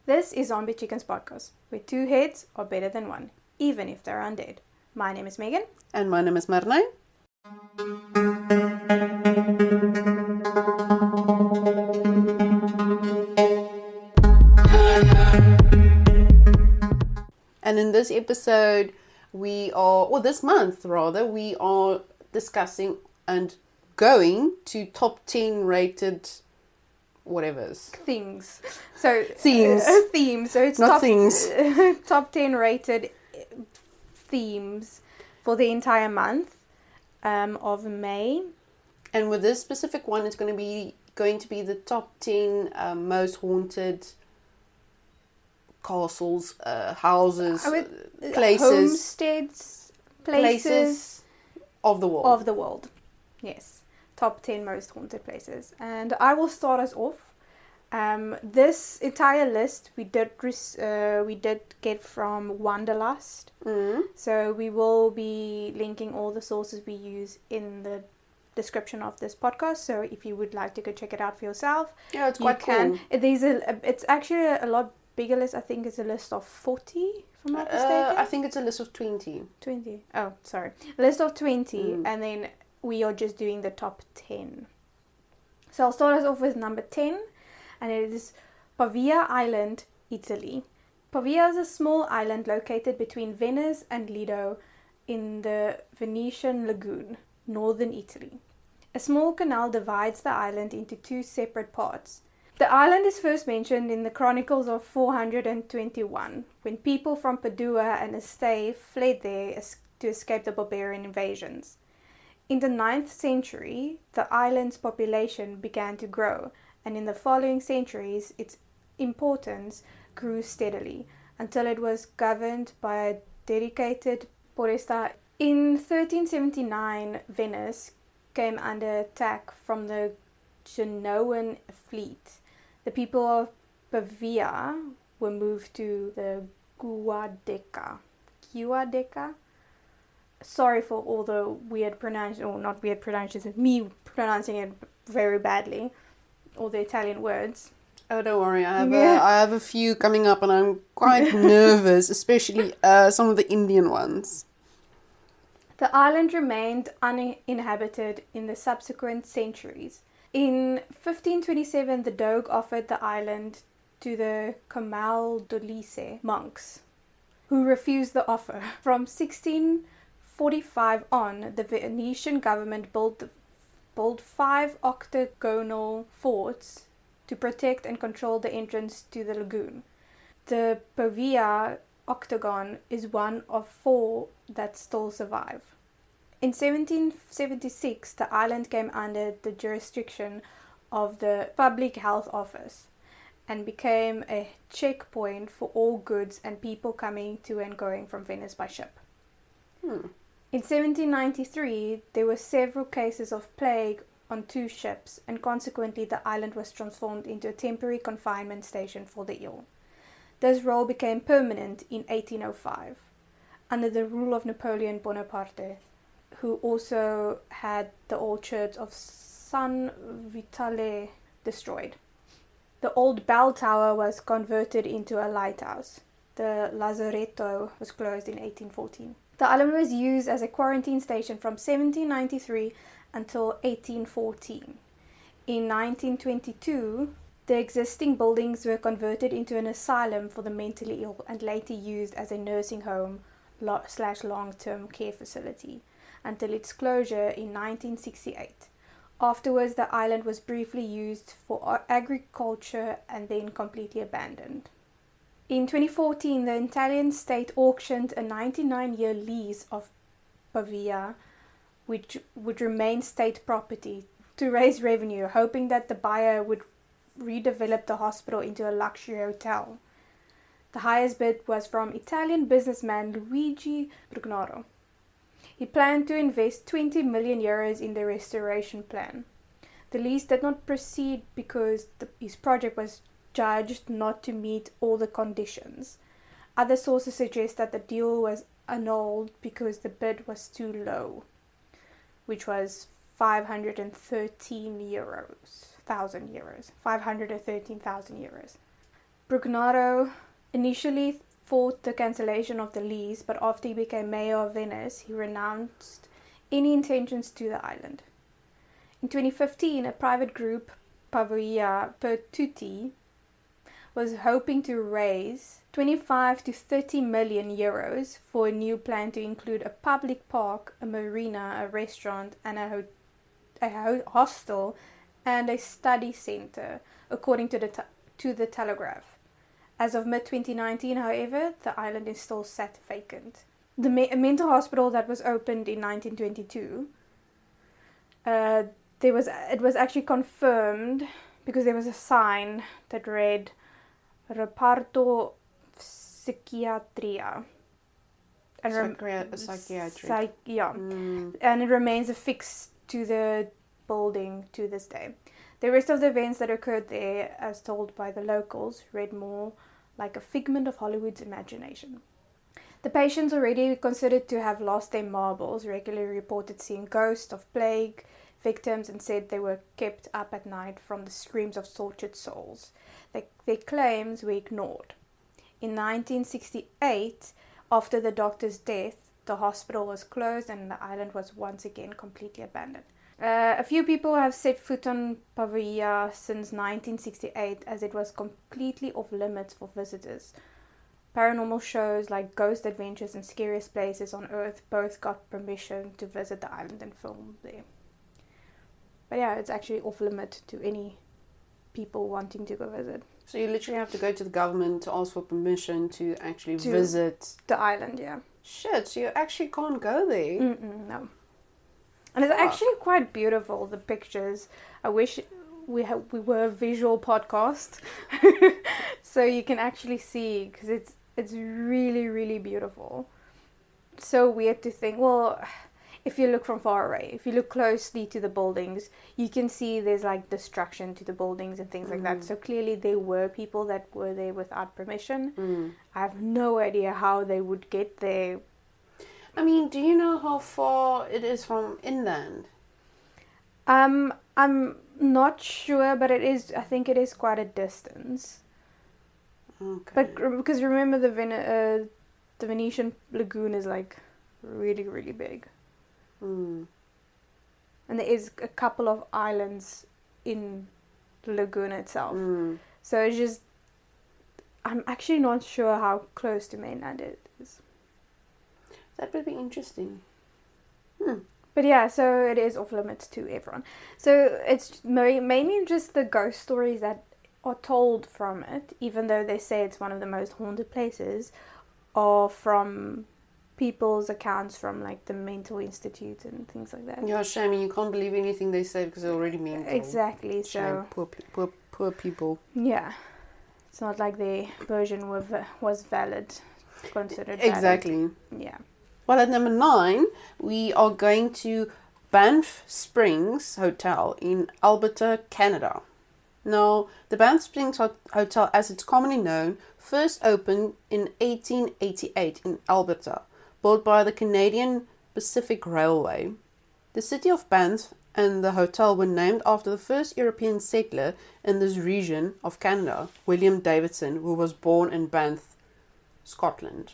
This is Zombie Chickens Podcast, where two heads are better than one, even if they're undead. My name is Megan. And my name is Marlijn. And in this episode, this month rather, we are discussing and going to top 10 rated whatevers. Things. So Themes. Themes. So it's Not things. top 10 rated themes for the entire month of May. And with this specific one, it's going to be the top 10 most haunted castles, houses, places, homesteads, places of the world. Of the world, yes. Top 10 most haunted places. And I will start us off. This entire list we did get from Wanderlust. So we will be linking all the sources we use in the description of this podcast. So if you would like to go check it out for yourself, yeah, it's quite cool. It's actually a lot bigger list. I think it's a list of 40, if I'm not mistaken. I think it's a list of 20. 20. Oh, sorry. A list of 20, and then we are just doing the top 10. So I'll start us off with number 10, and it is Poveglia Island, Italy. Poveglia is a small island located between Venice and Lido in the Venetian lagoon, northern Italy. A small canal divides the island into two separate parts. The island is first mentioned in the Chronicles of 421, when people from Padua and Este fled there to escape the barbarian invasions. In the 9th century, the island's population began to grow, and in the following centuries, its importance grew steadily, until it was governed by a dedicated podesta. In 1379, Venice came under attack from the Genoan fleet. The people of Poveglia were moved to the Giudecca. Sorry for all the weird pronunciation, or not weird pronunciations, me pronouncing it very badly, all the Italian words. Oh, don't worry, I have a few coming up and I'm quite nervous, especially some of the Indian ones. The island remained uninhabited in the subsequent centuries. In 1527, the Doge offered the island to the Camaldolese monks, who refused the offer. From 1645 on, the Venetian government built 5 octagonal forts to protect and control the entrance to the lagoon. The Poveglia octagon is one of 4 that still survive. In 1776, the island came under the jurisdiction of the Public Health Office and became a checkpoint for all goods and people coming to and going from Venice by ship. In 1793, there were several cases of plague on 2 ships, and consequently the island was transformed into a temporary confinement station for the ill. This role became permanent in 1805, under the rule of Napoleon Bonaparte, who also had the old church of San Vitale destroyed. The old bell tower was converted into a lighthouse. The Lazaretto was closed in 1814. The island was used as a quarantine station from 1793 until 1814. In 1922, the existing buildings were converted into an asylum for the mentally ill and later used as a nursing home / long-term care facility until its closure in 1968. Afterwards, the island was briefly used for agriculture and then completely abandoned. In 2014, the Italian state auctioned a 99-year lease of Poveglia, which would remain state property, to raise revenue, hoping that the buyer would redevelop the hospital into a luxury hotel. The highest bid was from Italian businessman Luigi Brugnaro. He planned to invest 20 million euros in the restoration plan. The lease did not proceed because his project was judged not to meet all the conditions. Other sources suggest that the deal was annulled because the bid was too low, which was 513,000 euros. Brugnaro initially fought the cancellation of the lease, but after he became mayor of Venice, he renounced any intentions to the island. In 2015, a private group, Poveglia per tutti, was hoping to raise 25 to 30 million euros for a new plan to include a public park, a marina, a restaurant, and a hostel and a study centre, according to the Telegraph. As of mid-2019, however, the island is still sat vacant. The mental hospital that was opened in 1922, it was actually confirmed because there was a sign that read Reparto Psichiatria. Psychiatry. And it remains affixed to the building to this day. The rest of the events that occurred there, as told by the locals, read more like a figment of Hollywood's imagination. The patients, already considered to have lost their marbles, regularly reported seeing ghosts of plague victims and said they were kept up at night from the screams of tortured souls. Their claims were ignored. In 1968, after the doctor's death, the hospital was closed and the island was once again completely abandoned. A few people have set foot on Poveglia since 1968, as it was completely off limits for visitors. Paranormal shows like Ghost Adventures and Scariest Places on Earth both got permission to visit the island and film there. But yeah, it's actually off limit to any people wanting to go visit. So you literally have to go to the government to ask for permission to actually visit the island, yeah. Shit, so you actually can't go there? No. And it's actually quite beautiful, the pictures. I wish we were a visual podcast so you can actually see, because it's really, really beautiful. So weird to think, well, if you look from far away, if you look closely to the buildings, you can see there's like destruction to the buildings and things like that. So clearly there were people that were there without permission. I have no idea how they would get there. I mean, do you know how far it is from inland? I'm not sure, but I think it is quite a distance. Okay. But because remember the Venetian lagoon is like really, really big. And there is a couple of islands in the lagoon itself. So it's just, I'm actually not sure how close to mainland it is. That would be interesting. But yeah, so it is off limits to everyone. So it's mainly just the ghost stories that are told from it, even though they say it's one of the most haunted places, are from people's accounts from like the mental institute and things like that. Yeah, shame. You can't believe anything they say because they're already mental. Exactly. Shame. So poor people. Yeah, it's not like their version was considered valid. Exactly. Yeah. Well, at number 9, we are going to Banff Springs Hotel in Alberta, Canada. Now, the Banff Springs Hotel, as it's commonly known, first opened in 1888 in Alberta, built by the Canadian Pacific Railway. The city of Banff and the hotel were named after the first European settler in this region of Canada, William Davidson, who was born in Banff, Scotland.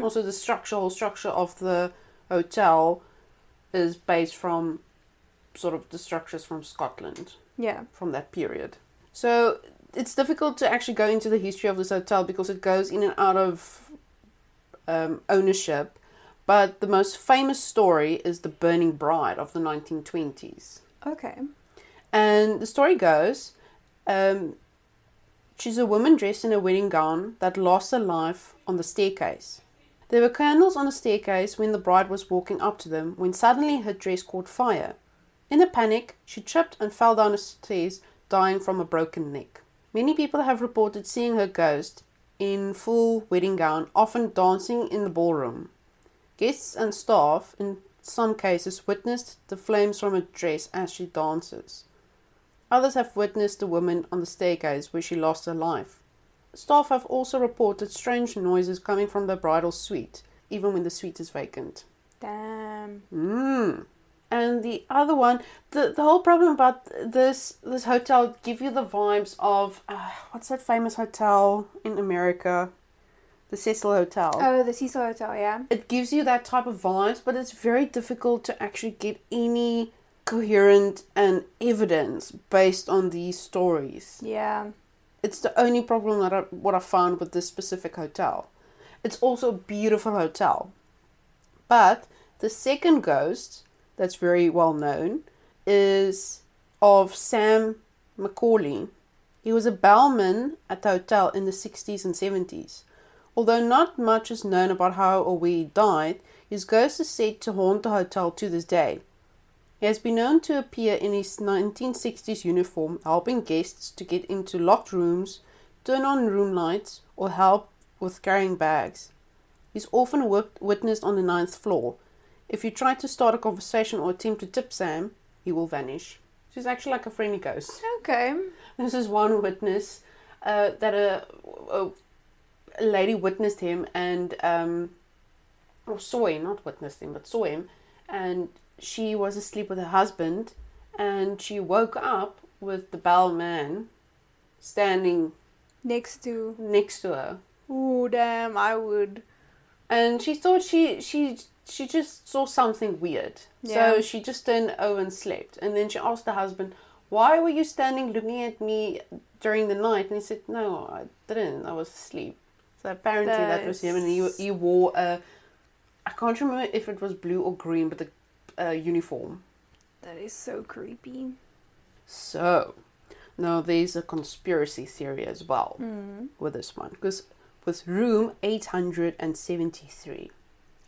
Also, the whole structure of the hotel is based from sort of the structures from Scotland. Yeah. From that period. So it's difficult to actually go into the history of this hotel because it goes in and out of ownership. But the most famous story is the Burning Bride of the 1920s. Okay. And the story goes, she's a woman dressed in a wedding gown that lost her life on the staircase. There were candles on the staircase when the bride was walking up to them, when suddenly her dress caught fire. In a panic, she tripped and fell down the stairs, dying from a broken neck. Many people have reported seeing her ghost in full wedding gown, often dancing in the ballroom. Guests and staff, in some cases, witnessed the flames from her dress as she dances. Others have witnessed the woman on the staircase where she lost her life. Staff have also reported strange noises coming from the bridal suite, even when the suite is vacant. Damn. And the other one, the whole problem about this hotel give you the vibes of what's that famous hotel in America, the Cecil Hotel. Oh, the Cecil Hotel, yeah. It gives you that type of vibes, but it's very difficult to actually get any coherent and evidence based on these stories. Yeah. It's the only problem what I found with this specific hotel. It's also a beautiful hotel, but the second ghost that's very well known is of Sam Macaulay. He was a bellman at the hotel in the 60s and 70s. Although not much is known about how or where he died, his ghost is said to haunt the hotel to this day. He has been known to appear in his 1960s uniform, helping guests to get into locked rooms, turn on room lights, or help with carrying bags. He's often witnessed on the 9th floor. If you try to start a conversation or attempt to tip Sam, he will vanish. She's actually like a friendly ghost. Okay. This is one witness that a lady witnessed him and or saw him, not witnessed him, but saw him, and she was asleep with her husband, and she woke up with the bellman standing Next to her. Oh damn, I would. And she thought she just saw something weird. Yeah. So she just turned over and slept. And then she asked the husband, "Why were you standing looking at me during the night?" And he said, "No, I didn't. I was asleep." So apparently that was him. And he wore a, I can't remember if it was blue or green, but a uniform. That is so creepy. So, now there's a conspiracy theory as well with this one. Because with room 873.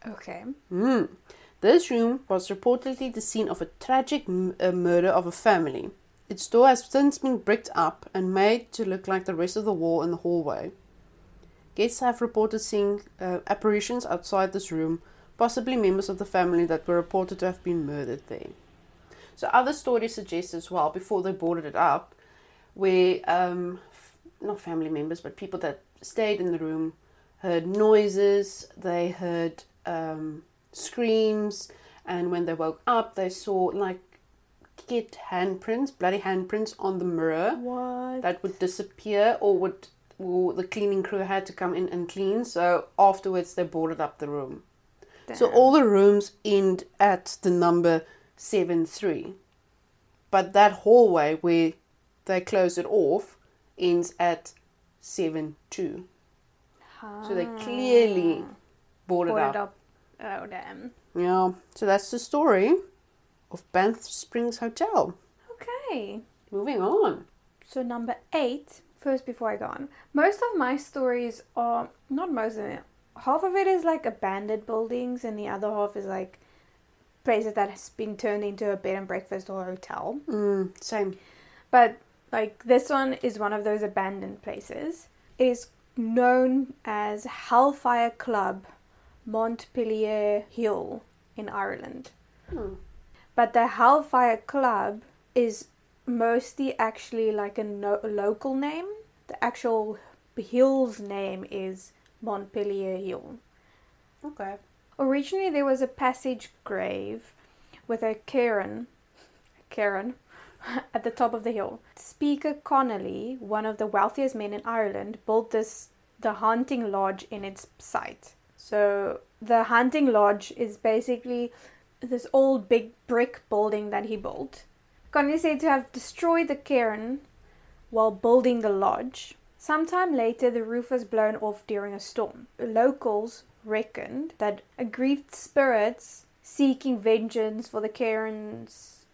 Okay. This room was reportedly the scene of a tragic murder of a family. Its door has since been bricked up and made to look like the rest of the wall in the hallway. Guests have reported seeing apparitions outside this room, possibly members of the family that were reported to have been murdered there. So other stories suggest as well, before they boarded it up, where not family members, but people that stayed in the room heard noises, they heard screams, and when they woke up they saw like bloody handprints on the mirror. What? That would disappear, or the cleaning crew had to come in and clean, so afterwards they boarded up the room. Damn. So all the rooms end at the number 73, but that hallway where they close it off ends at 72. So they clearly boarded up. Oh, damn. Yeah, so that's the story of Banff Springs Hotel. Okay. Moving on. So number 8, first before I go on. Most of my stories are, not most of it, half of it is like abandoned buildings and the other half is like places that has been turned into a bed and breakfast or a hotel. Same. But like this one is one of those abandoned places. It is known as Hellfire Club, Montpelier Hill in Ireland. But the Hellfire Club is mostly actually like a local name. The actual hill's name is Montpelier Hill. Okay. Originally there was a passage grave with a cairn at the top of the hill. Speaker Connolly, one of the wealthiest men in Ireland, built the hunting lodge in its site. So the hunting lodge is basically this old big brick building that he built. Connolly is said to have destroyed the cairn while building the lodge. Sometime later, the roof was blown off during a storm. Locals reckoned that aggrieved spirits seeking vengeance for the cairn's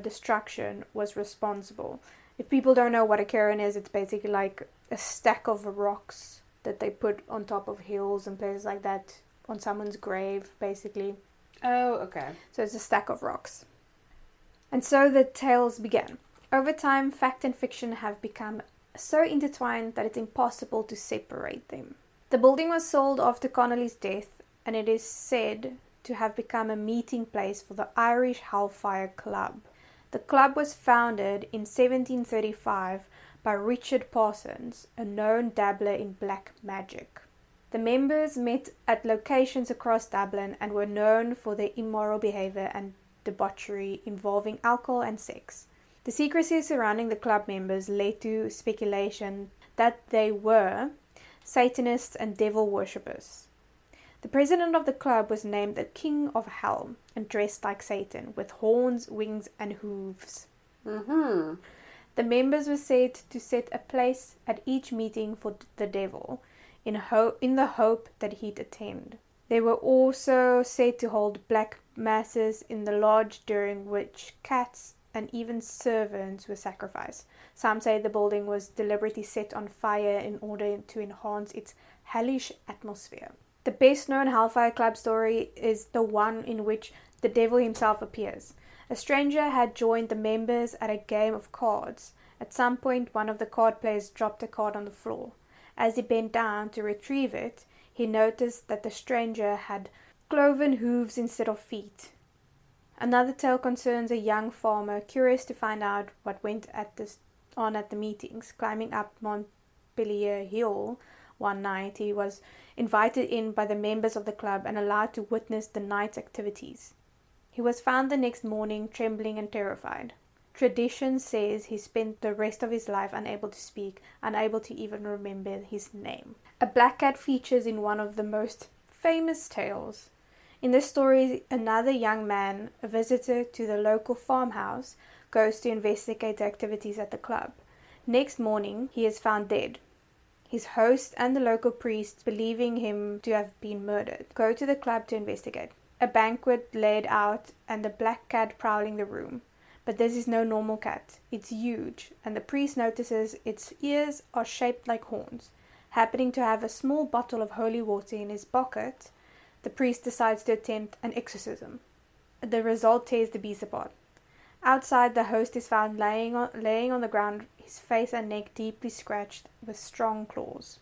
destruction was responsible. If people don't know what a cairn is, it's basically like a stack of rocks that they put on top of hills and places like that on someone's grave, basically. Oh, okay. So it's a stack of rocks. And so the tales began. Over time, fact and fiction have become so intertwined that it's impossible to separate them. The building was sold after Connolly's death, and it is said to have become a meeting place for the Irish Hellfire Club. The club was founded in 1735 by Richard Parsons, a known dabbler in black magic. The members met at locations across Dublin and were known for their immoral behavior and debauchery involving alcohol and sex. The secrecy surrounding the club members led to speculation that they were Satanists and devil worshippers. The president of the club was named the King of Hell and dressed like Satan, with horns, wings, and hooves. Mm-hmm. The members were said to set a place at each meeting for the devil, in the hope that he'd attend. They were also said to hold black masses in the lodge, during which cats and even servants were sacrificed. Some say the building was deliberately set on fire in order to enhance its hellish atmosphere. The best known Hellfire Club story is the one in which the devil himself appears. A stranger had joined the members at a game of cards. At some point, one of the card players dropped a card on the floor. As he bent down to retrieve it, he noticed that the stranger had cloven hooves instead of feet. Another tale concerns a young farmer curious to find out what went on at the meetings. Climbing up Montpelier hill one night, he was invited in by the members of the club and allowed to witness the night's activities. He was found the next morning trembling and terrified. Tradition says he spent the rest of his life unable to speak, unable to even remember his name. A black cat features in one of the most famous tales. In this story, another young man, a visitor to the local farmhouse, goes to investigate the activities at the club. Next morning, he is found dead. His host and the local priest, believing him to have been murdered, go to the club to investigate. A banquet laid out and the black cat prowling the room. But this is no normal cat. It's huge, and the priest notices its ears are shaped like horns. Happening to have a small bottle of holy water in his pocket, the priest decides to attempt an exorcism. The result tears the beast apart. Outside, the host is found laying on the ground, his face and neck deeply scratched with strong claws.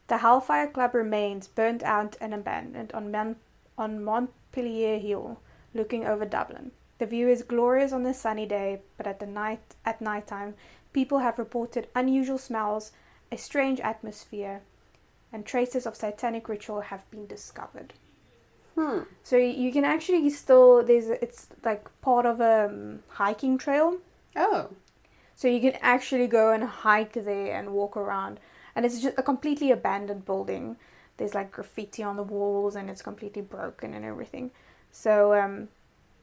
The Hellfire Club remains burnt out and abandoned on Montpelier Hill, looking over Dublin. The view is glorious on a sunny day, but at night time, people have reported unusual smells, a strange atmosphere, and traces of satanic ritual have been discovered. So you can actually it's like part of a hiking trail. Oh. So you can actually go and hike there and walk around. And it's just a completely abandoned building. There's like graffiti on the walls and it's completely broken and everything. So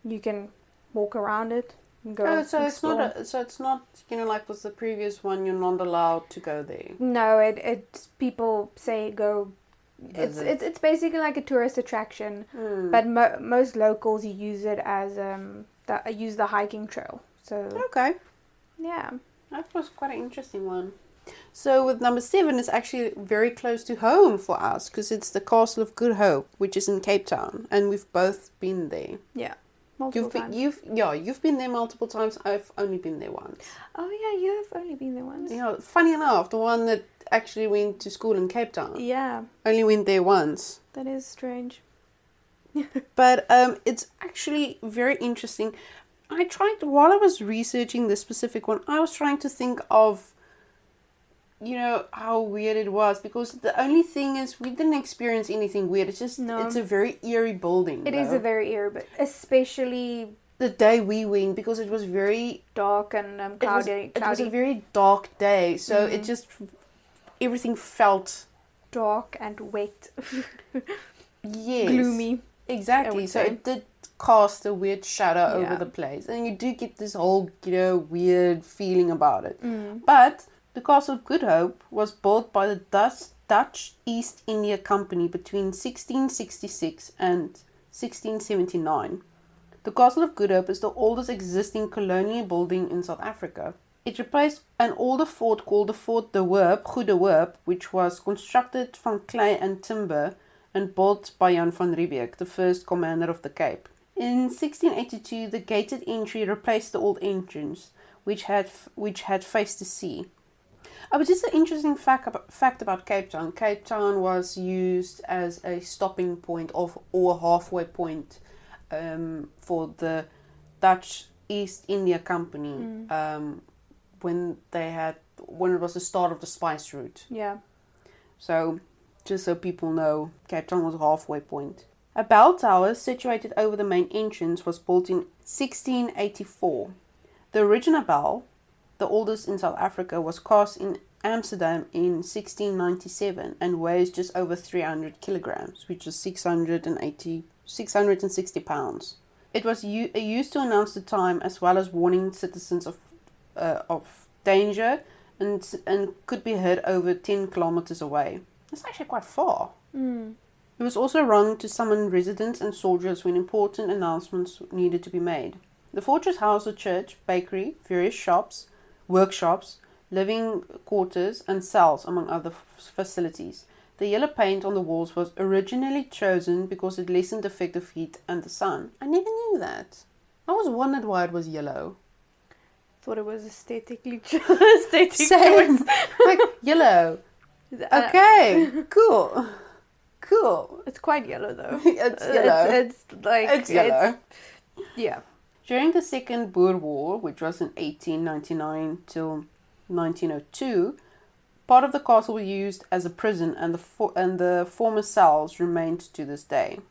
you can walk around it and go. Oh, so explore. it's not like with the previous one, you're not allowed to go there. No, it's people say go. Visit. It's basically like a tourist attraction, but most locals use it as use the hiking trail. So Okay, yeah, that was quite an interesting one. So with number 7, it's actually very close to home for us because it's the Castle of Good Hope, which is in Cape Town, and we've both been there. yeah. Multiple times. You've been there multiple times. I've only been there once. Oh yeah, you have only been there once. Yeah, funny enough, the one that actually went to school in Cape Town. Yeah, Only went there once. that is strange. But it's actually very interesting. While I was researching this specific one, I was trying to think of, how weird it was. Because the only thing is, we didn't experience anything weird. It's just, It's a very eerie building. It is a very eerie, but especially the day we went, because it was very dark and cloudy. It was a very dark day. So it just, everything felt dark and wet. yes, gloomy. Exactly. So it did cast a weird shadow over the place. And you do get this whole, weird feeling about it. But the Castle of Good Hope was built by the Dutch East India Company between 1666 and 1679. The Castle of Good Hope is the oldest existing colonial building in South Africa. It replaced an older fort called the Fort de Hoop, Goede Hoop, which was constructed from clay and timber and built by Jan van Riebeeck, the first commander of the Cape. In 1682, the gated entry replaced the old entrance, which had faced the sea. But just an interesting fact about Cape Town. Cape Town was used as a stopping point or a halfway point for the Dutch East India Company when it was the start of the spice route. Yeah. So, just so people know, Cape Town was a halfway point. A bell tower situated over the main entrance was built in 1684. The original bell, the oldest in South Africa, was cast in Amsterdam in 1697 and weighs just over 300 kilograms, which is 660 pounds. It was used to announce the time as well as warning citizens of danger and could be heard over 10 kilometers away. That's actually quite far. It was also rung to summon residents and soldiers when important announcements needed to be made. The fortress housed a church, bakery, various shops, workshops, living quarters and cells, among other facilities. The yellow paint on the walls was originally chosen because it lessened the effect of heat and the sun. I never knew that. I always wondered why it was yellow. Thought it was aesthetically aesthetic. Same. Like, yellow. Okay, cool. Cool. It's quite yellow though. It's yellow. It's like it's yellow. Yeah. During the Second Boer War, which was in 1899 till 1902, part of the castle was used as a prison, and the former cells remained to this day.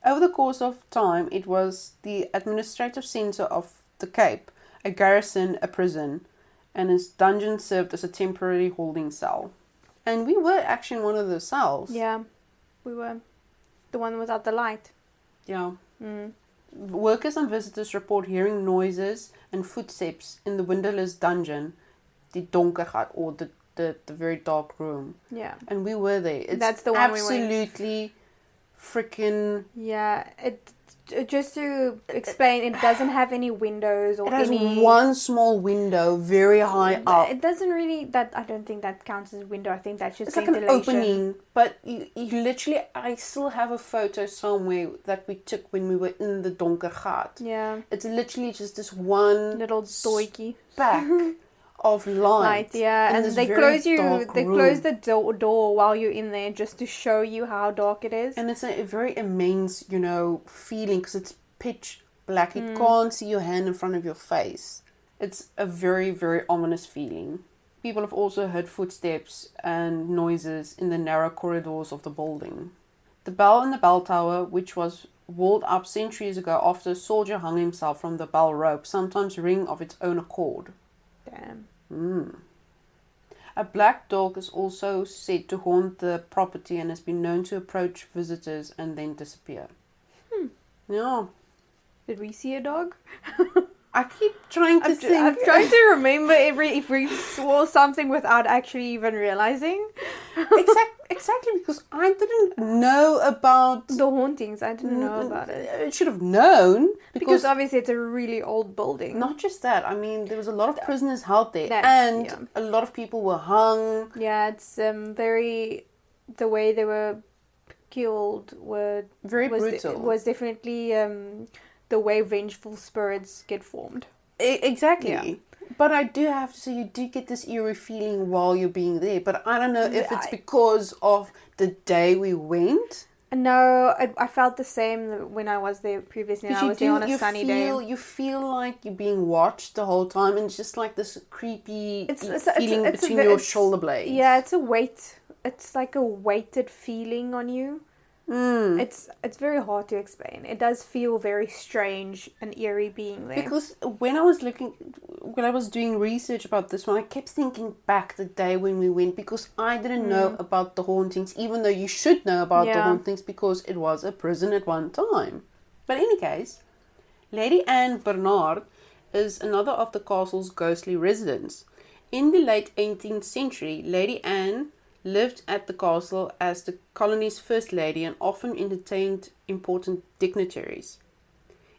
Over the course of time, it was the administrative centre of the Cape, a garrison, a prison, and its dungeon served as a temporary holding cell. And we were actually in one of those cells. Yeah, we were. The one without the light. Yeah. Workers and visitors report hearing noises and footsteps in the windowless dungeon, the Bhangarh, or the very dark room. Yeah. And we were there. That's the one we went. Absolutely freaking... Yeah, just to explain, it doesn't have any windows or any... It has one small window very high up. It doesn't really... I don't think that counts as a window. I think that's just it's like ventilation. an opening. But you literally... I still have a photo somewhere that we took when we were in the Bhangarh. Yeah. It's literally just this one... little doikie. Back of light. Yeah. And they close the door while you're in there just to show you how dark it is. And it's a very immense, feeling because it's pitch black. You can't see your hand in front of your face. It's a very, very ominous feeling. People have also heard footsteps and noises in the narrow corridors of the building. The bell in the bell tower, which was walled up centuries ago after a soldier hung himself from the bell rope, sometimes ring of its own accord. Damn. A black dog is also said to haunt the property and has been known to approach visitors and then disappear. Yeah. Did we see a dog? I keep trying to think. I'm trying to remember if we saw something without actually even realizing. Exactly, because I didn't know about the hauntings. I didn't know about it. I should have known. Because obviously it's a really old building. Not just that. I mean, there was a lot of prisoners held there. And a lot of people were hung. Yeah, it's very... The way they were killed was brutal. Was definitely the way vengeful spirits get formed. Exactly. Yeah. But I do have to say, you do get this eerie feeling while you're being there. But I don't know if it's because of the day we went. No, I felt the same when I was there previously. I was there on a sunny day. You feel like you're being watched the whole time, and it's just like this creepy feeling between your shoulder blades. Yeah, it's a weight. It's like a weighted feeling on you. It's very hard to explain. It does feel very strange and eerie being there. Because when I was doing research about this one, I kept thinking back the day when we went, because I didn't know about the hauntings, even though you should know about the hauntings because it was a prison at one time. But in any case, Lady Anne Bernard is another of the castle's ghostly residents. In the late 18th century, Lady Anne lived at the castle as the colony's first lady and often entertained important dignitaries.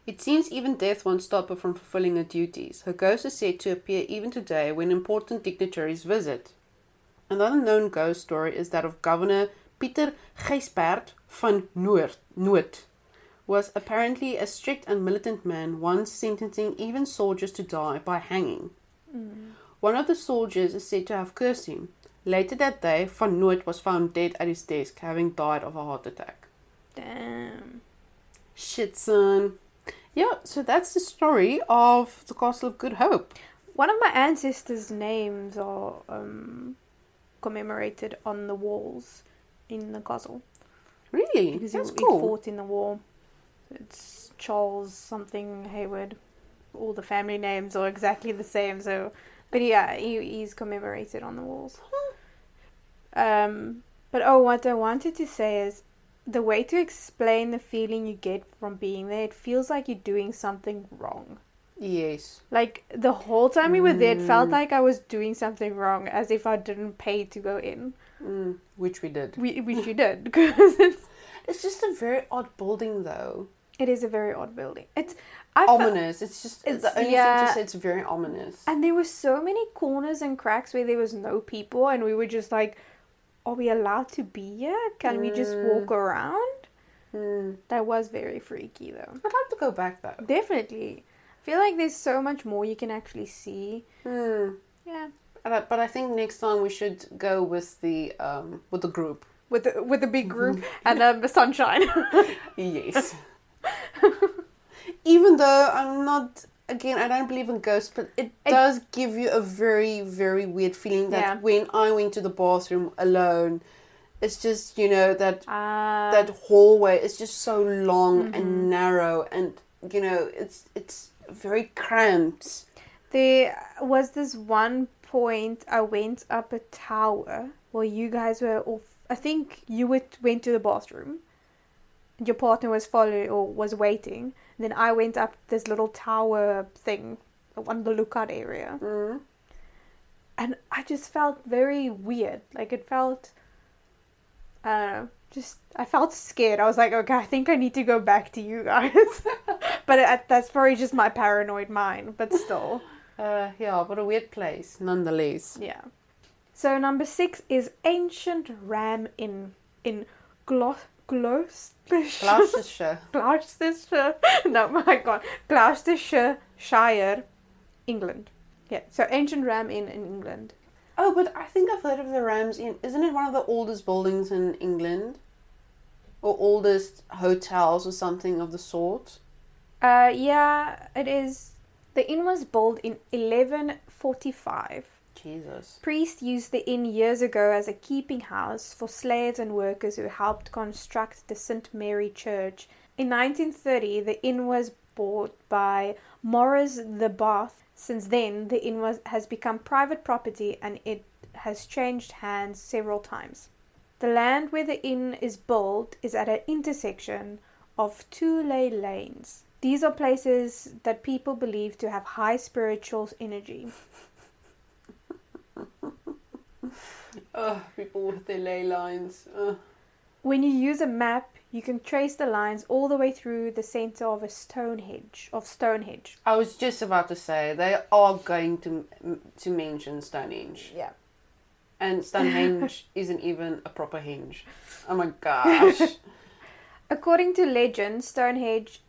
It seems even death won't stop her from fulfilling her duties. Her ghost is said to appear even today when important dignitaries visit. Another known ghost story is that of Governor Pieter Gijsbert van Noort. Was apparently a strict and militant man, once sentencing even soldiers to die by hanging. One of the soldiers is said to have cursed him. Later that day, Van Noort was found dead at his desk, having died of a heart attack. Damn. Shit, son. Yeah, so that's the story of the Castle of Good Hope. One of my ancestors' names are commemorated on the walls in the castle. Really? Because That's he cool. fought in the war. It's Charles something Hayward. All the family names are exactly the same. So, but yeah, he's commemorated on the walls. But what I wanted to say is, the way to explain the feeling you get from being there, it feels like you're doing something wrong. Yes. Like, the whole time we were there, it felt like I was doing something wrong, as if I didn't pay to go in. Which we did. Which you did, because It's just a very odd building, though. it is a very odd building. It's ominous. It's just it's- the only yeah. thing to say. It's very ominous. And there were so many corners and cracks where there was no people, and we were just like, are we allowed to be here? Can we just walk around? That was very freaky, though. I'd like to go back, though. Definitely. I feel like there's so much more you can actually see. Yeah. But I think next time we should go with the group. With the big group and the sunshine. Yes. Even though I'm not, again, I don't believe in ghosts, but it does give you a very, very weird feeling that when I went to the bathroom alone, it's just, that hallway is just so long and narrow, and, it's very cramped. There was this one point I went up a tower while you guys were off. I think you went to the bathroom. Your partner was following or was waiting. And then I went up this little tower thing on the lookout area. And I just felt very weird. Like, it felt, I felt scared. I was like, okay, I think I need to go back to you guys. But that's probably just my paranoid mind, but still. But a weird place, nonetheless. Yeah. So number 6 is Ancient Ram Inn in Gloucestershire. Gloucestershire. No, my God. Gloucestershire, England. Yeah, so Ancient Ram Inn in England. Oh, but I think I've heard of the Rams Inn. Isn't it one of the oldest buildings in England? Or oldest hotels or something of the sort? Yeah, it is. The inn was built in 1145. Jesus. Priests used the inn years ago as a keeping house for slaves and workers who helped construct the St. Mary Church. In 1930, the inn was bought by Morris the Bath. Since then, the inn has become private property and it has changed hands several times. The land where the inn is built is at an intersection of two ley lanes. These are places that people believe to have high spiritual energy. People with their ley lines. When you use a map, you can trace the lines all the way through the center of Stonehenge. I was just about to say, they are going to mention Stonehenge. Yeah. And Stonehenge isn't even a proper henge. Oh my gosh. According to legend, Stonehenge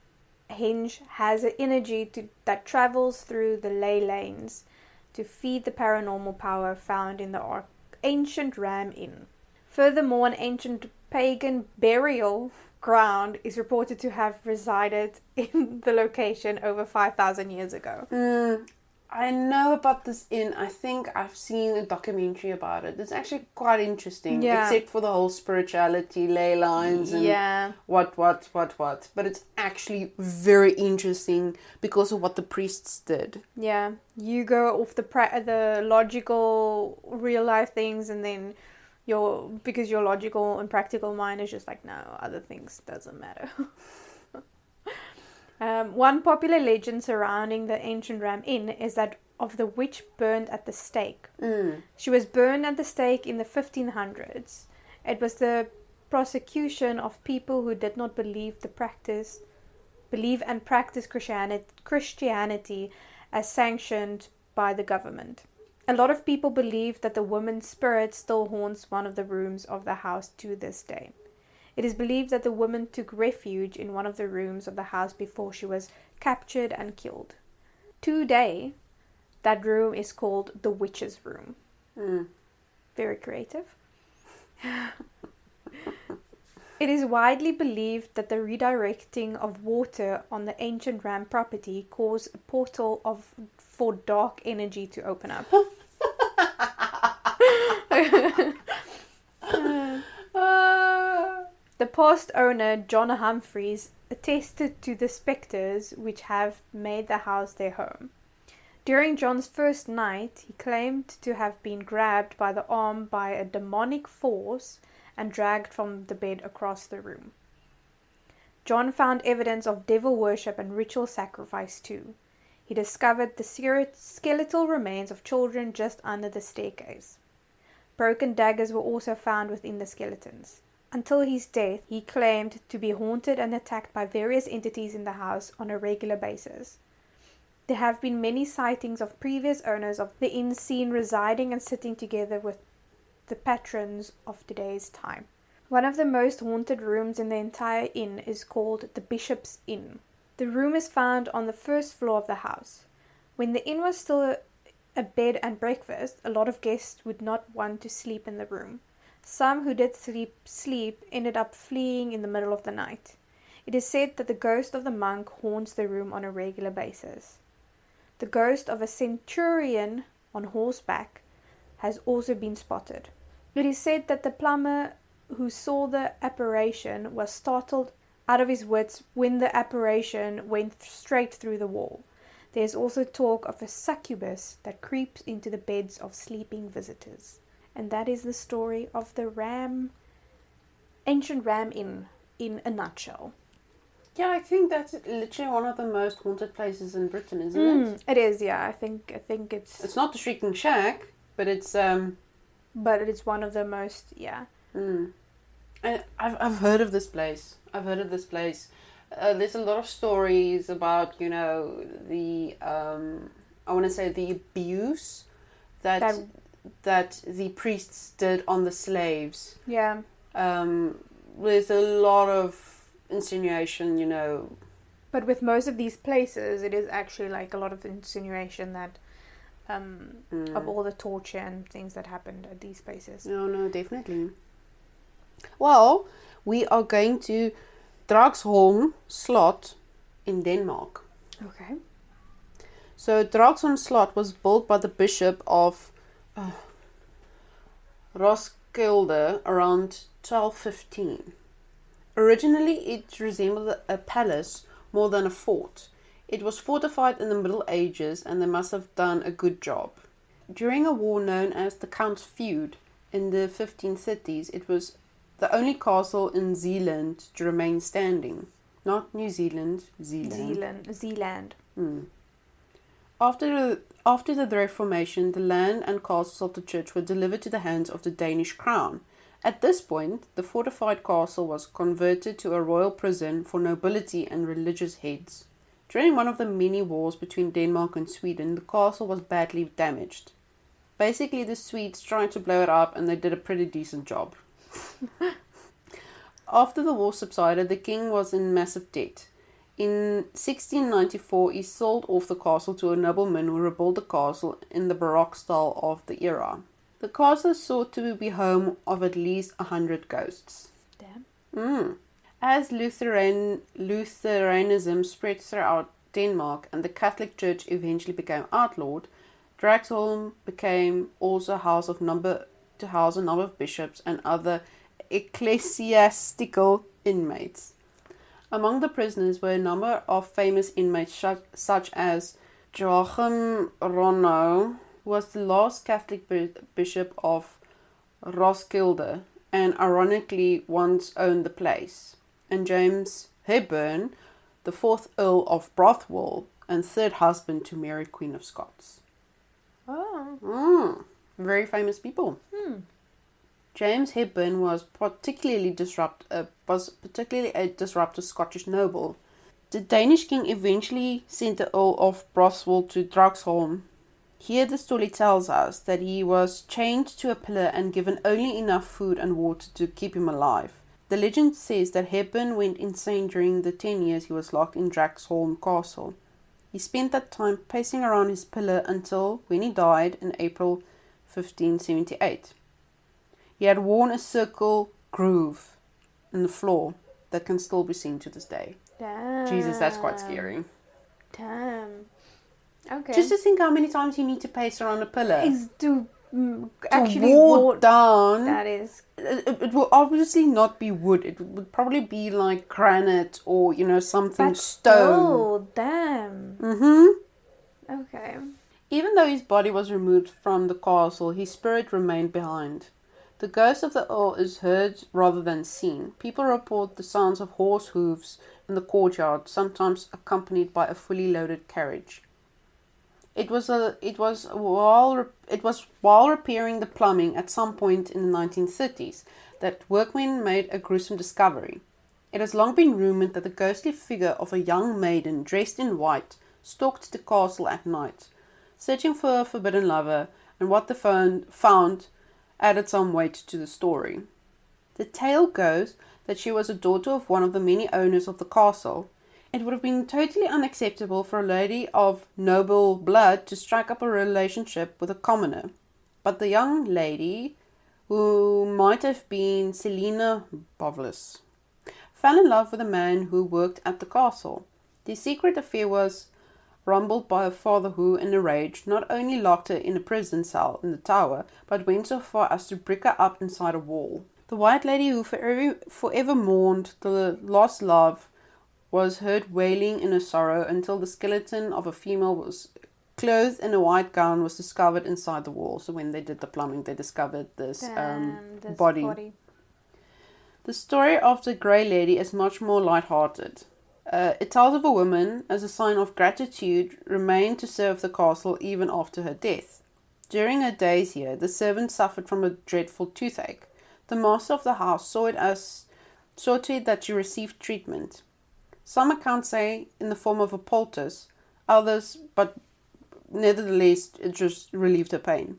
has an energy that travels through the ley lanes to feed the paranormal power found in the ancient Ram Inn. Furthermore, an ancient pagan burial ground is reported to have resided in the location over 5,000 years ago. I know about this inn. I think I've seen a documentary about it. It's actually quite interesting. Yeah. Except for the whole spirituality, ley lines, and what. But it's actually very interesting because of what the priests did. Yeah. You go off the logical, real life things, and then because your logical and practical mind is just like, no, other things doesn't matter. One popular legend surrounding the ancient Ram Inn is that of the witch burned at the stake. She was burned at the stake in the 1500s. It was the prosecution of people who did not believe and practice Christianity as sanctioned by the government. A lot of people believe that the woman's spirit still haunts one of the rooms of the house to this day. It is believed that the woman took refuge in one of the rooms of the house before she was captured and killed. Today, that room is called the Witch's Room. Very creative. It is widely believed that the redirecting of water on the ancient Ram property caused a portal for dark energy to open up. The past owner, John Humphreys, attested to the spectres which have made the house their home. During John's first night, he claimed to have been grabbed by the arm by a demonic force and dragged from the bed across the room. John found evidence of devil worship and ritual sacrifice too. He discovered the skeletal remains of children just under the staircase. Broken daggers were also found within the skeletons. Until his death, he claimed to be haunted and attacked by various entities in the house on a regular basis. There have been many sightings of previous owners of the inn seen residing and sitting together with the patrons of today's time. One of the most haunted rooms in the entire inn is called the Bishop's Inn. The room is found on the first floor of the house. When the inn was still a bed and breakfast, a lot of guests would not want to sleep in the room. Some who did sleep ended up fleeing in the middle of the night. It is said that the ghost of the monk haunts the room on a regular basis. The ghost of a centurion on horseback has also been spotted. It is said that the plumber who saw the apparition was startled out of his wits when the apparition went straight through the wall. There is also talk of a succubus that creeps into the beds of sleeping visitors. And that is the story of the ancient Ram Inn in a nutshell. Yeah, I think that's literally one of the most haunted places in Britain, isn't it? It is, yeah. I think it's... It's not the Shrieking Shack, but it's... But it's one of the most, yeah. And I've heard of this place. There's a lot of stories about, the... I want to say the abuse that the priests did on the slaves. Yeah. There's a lot of insinuation, But with most of these places, it is actually like a lot of insinuation that of all the torture and things that happened at these places. No, definitely. Well, we are going to Dragsholm Slot in Denmark. Okay. So Dragsholm Slot was built by the Bishop of Roskilde around 1215. Originally, it resembled a palace more than a fort. It was fortified in the Middle Ages, and they must have done a good job. During a war known as the Count's Feud in the 1530s, it was the only castle in Zealand to remain standing. Not New Zealand, Zealand. After the Reformation, the land and castles of the church were delivered to the hands of the Danish crown. At this point, the fortified castle was converted to a royal prison for nobility and religious heads. During one of the many wars between Denmark and Sweden, the castle was badly damaged. Basically, the Swedes tried to blow it up, and they did a pretty decent job. After the war subsided, the king was in massive debt. In 1694, he sold off the castle to a nobleman who rebuilt the castle in the Baroque style of the era. The castle is thought to be home of at least 100 ghosts. Damn. As Lutheranism spread throughout Denmark and the Catholic Church eventually became outlawed, Dragsholm became also a house to house a number of bishops and other ecclesiastical inmates. Among the prisoners were a number of famous inmates such as Joachim Ronau, who was the last Catholic bishop of Roskilde and ironically once owned the place, and James Hepburn, the 4th Earl of Bothwell and 3rd husband to Mary, Queen of Scots. Very famous people. James Hepburn was particularly a disruptive Scottish noble. The Danish king eventually sent the Earl of Bothwell to Dragsholm. Here the story tells us that he was chained to a pillar and given only enough food and water to keep him alive. The legend says that Hepburn went insane during the 10 years he was locked in Dragsholm Castle. He spent that time pacing around his pillar until, when he died in April 1578, he had worn a circle groove in the floor that can still be seen to this day. Damn. Jesus, that's quite scary. Damn. Okay. Just to think how many times you need to pace around a pillar. Is to actually ward down. That is. It will obviously not be wood. It would probably be like granite or, something But stone. still, damn. Mm-hmm. Okay. Even though his body was removed from the castle, his spirit remained behind. The ghost of the Earl is heard rather than seen. People report the sounds of horse hooves in the courtyard, sometimes accompanied by a fully loaded carriage. It was while repairing the plumbing at some point in the 1930s that workmen made a gruesome discovery. It has long been rumored that the ghostly figure of a young maiden dressed in white stalked the castle at night, searching for a forbidden lover, and what they found added some weight to the story. The tale goes that she was a daughter of one of the many owners of the castle. It would have been totally unacceptable for a lady of noble blood to strike up a relationship with a commoner. But the young lady, who might have been Selina Bovlis, fell in love with a man who worked at the castle. The secret affair was rumbled by her father, who, in a rage, not only locked her in a prison cell in the tower, but went so far as to brick her up inside a wall. The white lady, who forever mourned the lost love, was heard wailing in her sorrow until the skeleton of a female was clothed in a white gown was discovered inside the wall. So when they did the plumbing, they discovered this body. The story of the Grey Lady is much more light-hearted. It tells of a woman, as a sign of gratitude, remained to serve the castle even after her death. During her days here, the servant suffered from a dreadful toothache. The master of the house saw to it that she received treatment. Some accounts say in the form of a poultice, others, but nevertheless, it just relieved her pain.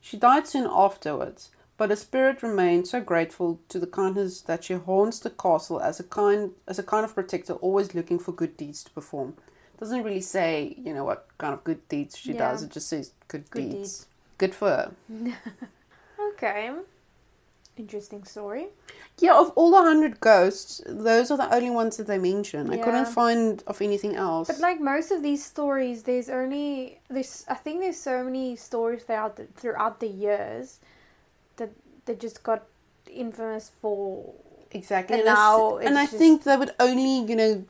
She died soon afterwards, but her spirit remained so grateful to the kindness that she haunts the castle as a kind of protector, always looking for good deeds to perform. It doesn't really say, what kind of good deeds she does. It just says good deeds. Good for her. Okay. Interesting story. Yeah, of all the 100 ghosts, those are the only ones that they mention. Yeah. I couldn't find of anything else. But like most of these stories, I think there's so many stories throughout the years that they just got infamous for. Exactly. And I think they would only,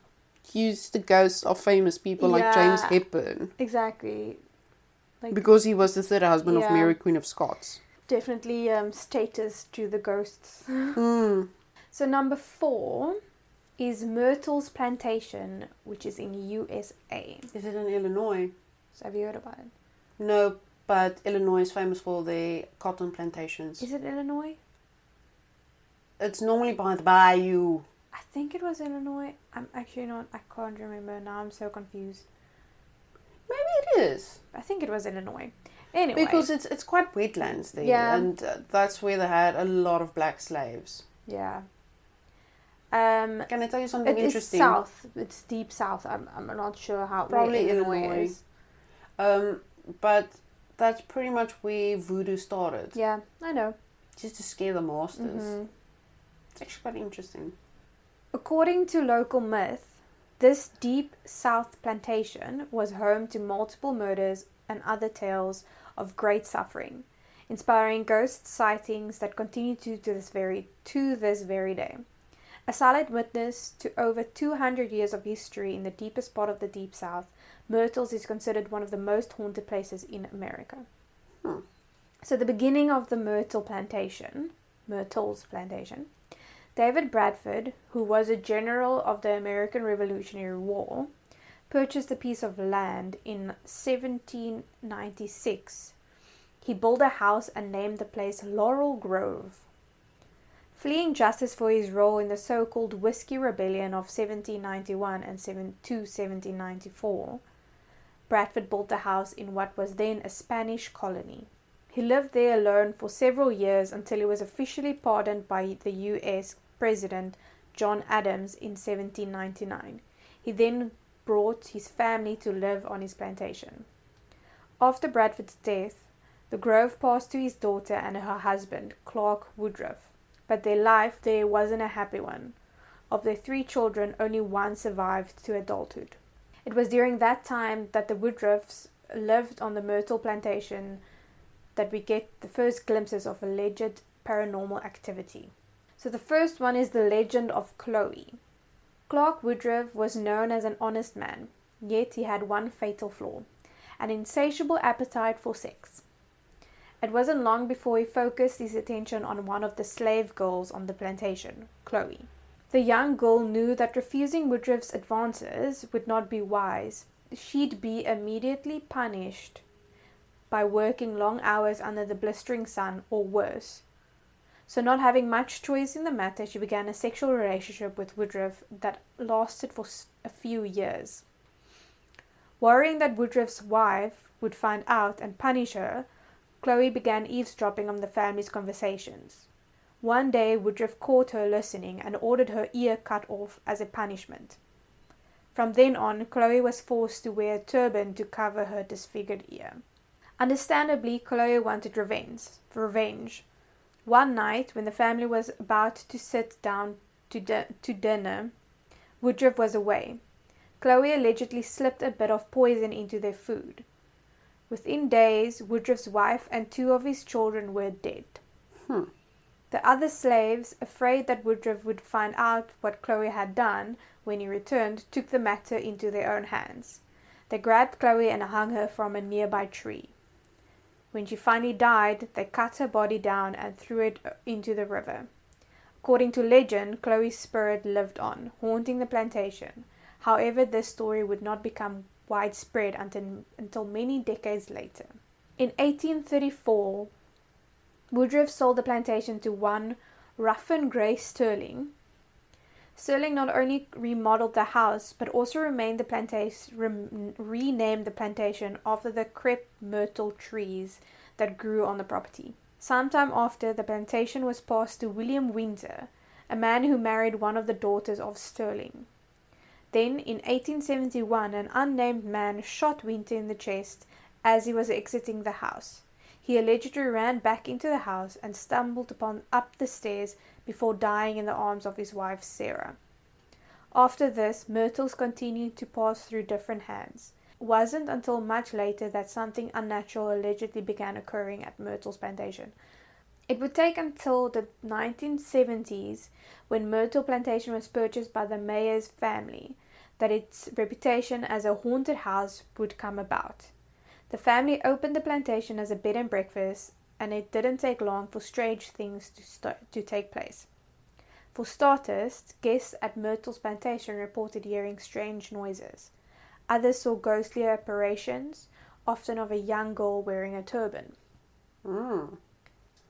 use the ghosts of famous people like James Hepburn. Exactly. Because he was the third husband of Mary, Queen of Scots. Definitely status to the ghosts. So number 4 is Myrtles Plantation, which is in USA. Is it in Illinois? So have you heard about it? No, but Illinois is famous for their cotton plantations. Is it Illinois? It's normally by the bayou. I think it was Illinois. I'm actually not. I can't remember now. I'm so confused. Maybe it is. I think it was Illinois. Anyway. Because it's quite wetlands there. And that's where they had a lot of black slaves. Yeah. Can I tell you something interesting? It's south. It's deep south. I'm not sure how. Probably Illinois. Is. But that's pretty much where voodoo started. Yeah, I know. Just to scare the masters. It's actually quite interesting. According to local myth, this deep south plantation was home to multiple murders and other tales of great suffering, inspiring ghost sightings that continue to this very day. A silent witness to over 200 years of history in the deepest part of the Deep South, Myrtles is considered one of the most haunted places in America. So the beginning of the Myrtles Plantation, David Bradford, who was a general of the American Revolutionary War, purchased a piece of land in 1796. He built a house and named the place Laurel Grove. Fleeing justice for his role in the so-called Whiskey Rebellion of 1791 and 1794, Bradford built a house in what was then a Spanish colony. He lived there alone for several years until he was officially pardoned by the U.S. President John Adams in 1799. He then brought his family to live on his plantation. After Bradford's death, the grove passed to his daughter and her husband, Clark Woodruff, but their life there wasn't a happy one. Of their 3 children, only one survived to adulthood. It was during that time that the Woodruffs lived on the Myrtle Plantation that we get the first glimpses of alleged paranormal activity. So the first one is the legend of Chloe. Clark Woodruff was known as an honest man, yet he had one fatal flaw, an insatiable appetite for sex. It wasn't long before he focused his attention on one of the slave girls on the plantation, Chloe. The young girl knew that refusing Woodruff's advances would not be wise. She'd be immediately punished by working long hours under the blistering sun, or worse. So not having much choice in the matter, she began a sexual relationship with Woodruff that lasted for a few years. Worrying that Woodruff's wife would find out and punish her, Chloe began eavesdropping on the family's conversations. One day, Woodruff caught her listening and ordered her ear cut off as a punishment. From then on, Chloe was forced to wear a turban to cover her disfigured ear. Understandably, Chloe wanted revenge. One night, when the family was about to sit down to dinner, Woodruff was away. Chloe allegedly slipped a bit of poison into their food. Within days, Woodruff's wife and 2 of his children were dead. The other slaves, afraid that Woodruff would find out what Chloe had done when he returned, took the matter into their own hands. They grabbed Chloe and hung her from a nearby tree. When she finally died, they cut her body down and threw it into the river. According to legend, Chloe's spirit lived on, haunting the plantation. However, this story would not become widespread until many decades later. In 1834, Woodruff sold the plantation to one Ruffin Gray Sterling. Sterling not only remodeled the house, but also renamed the plantation after the crepe myrtle trees that grew on the property. Sometime after, the plantation was passed to William Winter, a man who married one of the daughters of Sterling. Then, in 1871, an unnamed man shot Winter in the chest as he was exiting the house. He allegedly ran back into the house and stumbled up the stairs before dying in the arms of his wife Sarah. After this, Myrtles continued to pass through different hands. It wasn't until much later that something unnatural allegedly began occurring at Myrtles Plantation. It would take until the 1970s, when Myrtle Plantation was purchased by the Mayer's family, that its reputation as a haunted house would come about. The family opened the plantation as a bed and breakfast, and it didn't take long for strange things to take place. For starters, guests at Myrtles Plantation reported hearing strange noises. Others saw ghostly apparitions, often of a young girl wearing a turban.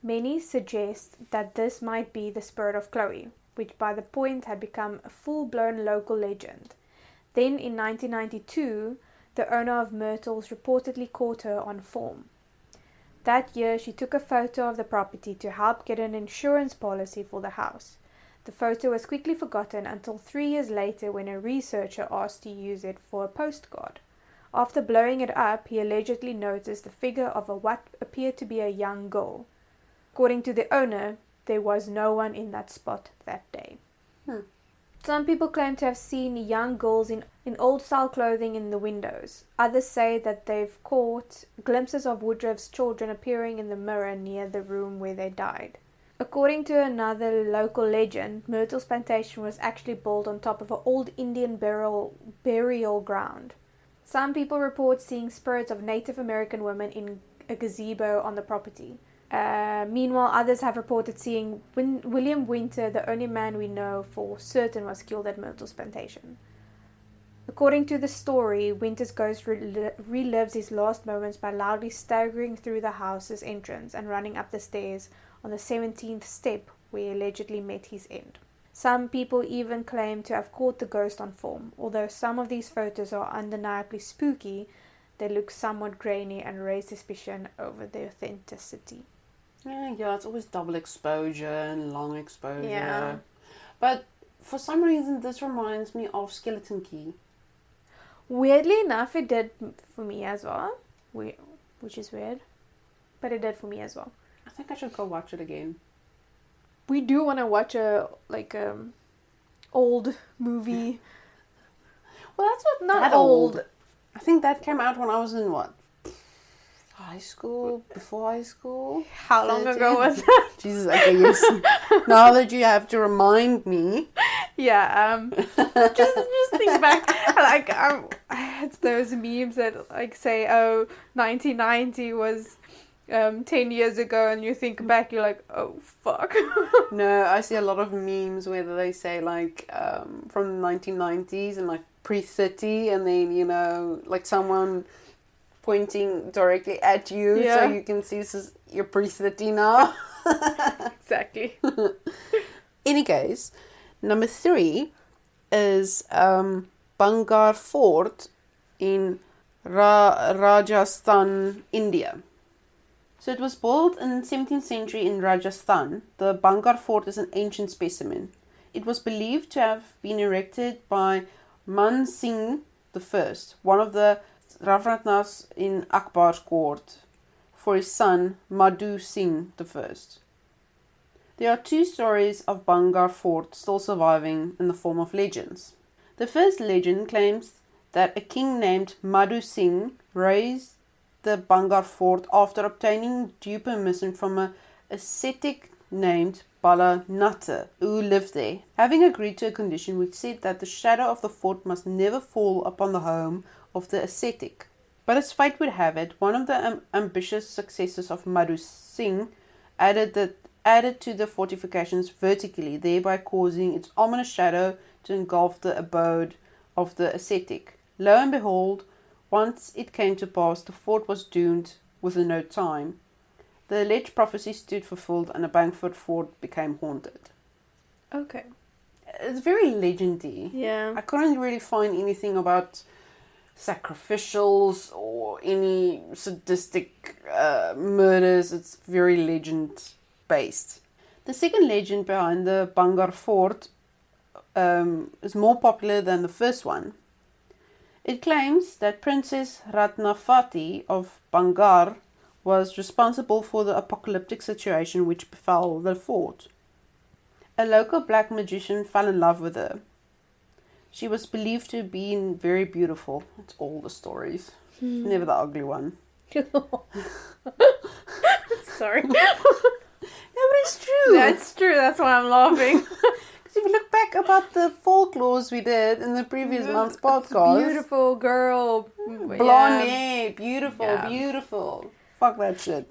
Many suggest that this might be the spirit of Chloe, which by the point had become a full-blown local legend. Then in 1992, the owner of Myrtles reportedly caught her on film. That year, she took a photo of the property to help get an insurance policy for the house. The photo was quickly forgotten until 3 years later, when a researcher asked to use it for a postcard. After blowing it up, he allegedly noticed the figure of what appeared to be a young girl. According to the owner, there was no one in that spot that day. Some people claim to have seen young girls in old-style clothing in the windows. Others say that they've caught glimpses of Woodruff's children appearing in the mirror near the room where they died. According to another local legend, Myrtles Plantation was actually built on top of an old Indian burial ground. Some people report seeing spirits of Native American women in a gazebo on the property. Meanwhile, others have reported seeing William Winter, the only man we know for certain was killed at Myrtles Plantation. According to the story, Winter's ghost relives his last moments by loudly staggering through the house's entrance and running up the stairs on the 17th step, where he allegedly met his end. Some people even claim to have caught the ghost on film. Although some of these photos are undeniably spooky, they look somewhat grainy and raise suspicion over their authenticity. Yeah, it's always double exposure and long exposure. Yeah. But for some reason, this reminds me of Skeleton Key. Weirdly enough, it did for me as well. Which is weird. But it did for me as well. I think I should go watch it again. We do want to watch a old movie. Well, that's not Not that old. I think that came out when I was in what? high school, before high school. How long 13? ago was that? Jesus, okay, yes. Now that you have to remind me. Yeah, just think back. Like, it's those memes that like say, oh, 1990 was 10 years ago, and you think back, you're like, oh, fuck. No, I see a lot of memes where they say like from the 1990s and like pre-30, and then, you know, like someone pointing directly at you, Yeah. so you can see this is, you're pre-30 now. Exactly. Any case, number 3 is Bhangarh Fort in Rajasthan, India. So it was built in the 17th century in Rajasthan. The Bhangarh Fort is an ancient specimen. It was believed to have been erected by Man Singh I, one of the Ravratnas in Akbar's court, for his son Madhu Singh I. There are 2 stories of Bhangarh Fort still surviving in the form of legends. The first legend claims that a king named Madhu Singh raised the Bhangarh Fort after obtaining due permission from an ascetic named Bala Natta, who lived there, having agreed to a condition which said that the shadow of the fort must never fall upon the home of the ascetic. But as fate would have it, one of the ambitious successors of Madhu Singh added to the fortifications vertically, thereby causing its ominous shadow to engulf the abode of the ascetic. Lo and behold, once it came to pass, the fort was doomed within no time. The alleged prophecy stood fulfilled, and the Bangford fort became haunted. Okay. It's very legendary. Yeah. I couldn't really find anything about sacrificials or any sadistic murders. It's very legend based. The second legend behind the Bhangarh fort is more popular than the first one. It claims that Princess Ratnavati of Bhangarh was responsible for the apocalyptic situation which befell the fort. A local black magician fell in love with her. She was believed to have been very beautiful. It's all the stories. Never the ugly one. Sorry. No, but it's true. That's true. That's why I'm laughing. Because if you look back about the folklores we did in the previous month's podcast. Beautiful girl. Blonde hair. Beautiful, Yeah. beautiful. Fuck that shit.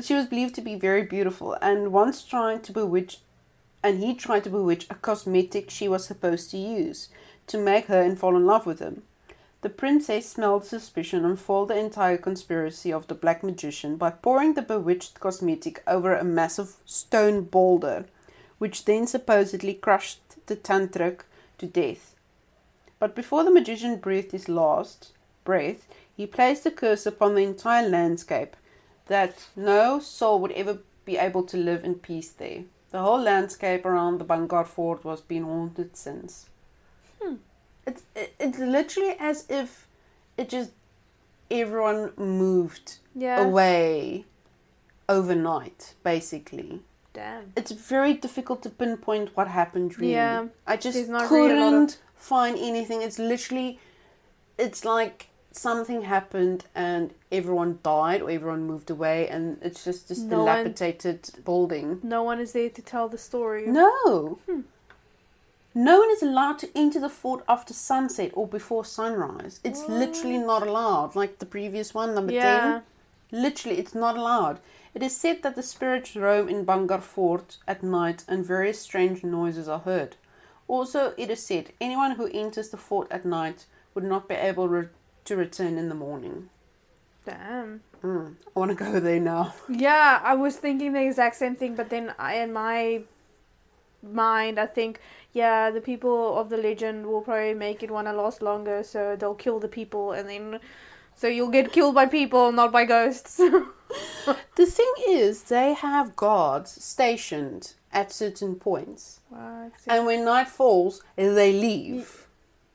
She was believed to be very beautiful, and once he tried to bewitch a cosmetic she was supposed to use to make her and fall in love with him. The princess smelled suspicion and foiled the entire conspiracy of the black magician by pouring the bewitched cosmetic over a massive stone boulder, which then supposedly crushed the tantric to death. But before the magician breathed his last breath, he placed a curse upon the entire landscape that no soul would ever be able to live in peace there. The whole landscape around the Bhangarh fort was being haunted since. It's literally as if it just everyone moved away overnight, basically. Damn. It's very difficult to pinpoint what happened really. Yeah. I just There's not really a lot couldn't of- find anything. It's like something happened and everyone died or everyone moved away, and it's just this No one- dilapidated building. No one is there to tell the story. No. No one is allowed to enter the fort after sunset or before sunrise. It's literally not allowed. Like the previous one, number 10. Literally, it's not allowed. It is said that the spirits roam in Bhangarh fort at night and various strange noises are heard. Also, it is said anyone who enters the fort at night would not be able to return in the morning. Damn. I want to go there now. Yeah, I was thinking the exact same thing, but then in my mind, I think, yeah, the people of the legend will probably make it want to last longer, so they'll kill the people, and then so you'll get killed by people, not by ghosts. The thing is, they have guards stationed at certain points. What? And when night falls, they leave.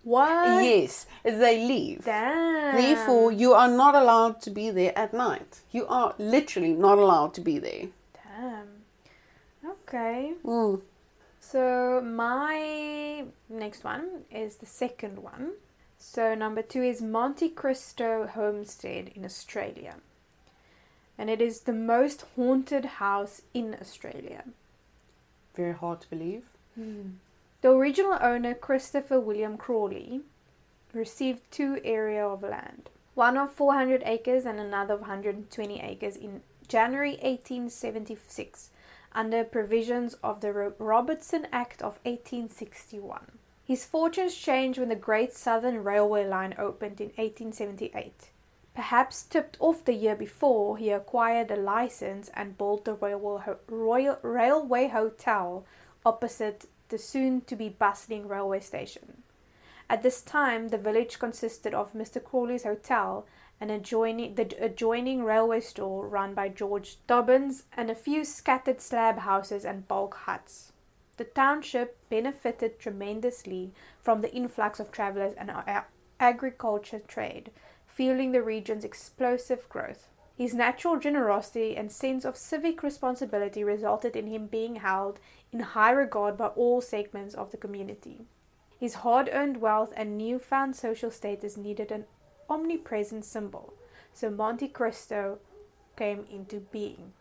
What? Yes, they leave. Damn. Therefore, you are not allowed to be there at night. You are literally not allowed to be there. Damn. Okay. Mm. So my next one is the second one. So number 2 is Monte Cristo Homestead in Australia. And it is the most haunted house in Australia. Very hard to believe. The original owner, Christopher William Crawley, received 2 areas of land. One of 400 acres and another of 120 acres in January 1876 under provisions of the Robertson Act of 1861. His fortunes changed when the Great Southern Railway line opened in 1878. Perhaps tipped off the year before, he acquired a license and built the Railway Hotel opposite the soon-to-be bustling railway station. At this time, the village consisted of Mr. Crawley's hotel and the adjoining railway store run by George Dobbins and a few scattered slab houses and bulk huts. The township benefited tremendously from the influx of travellers and agriculture trade, fueling the region's explosive growth. His natural generosity and sense of civic responsibility resulted in him being held in high regard by all segments of the community. His hard-earned wealth and newfound social status needed an omnipresent symbol, so Monte Cristo came into being,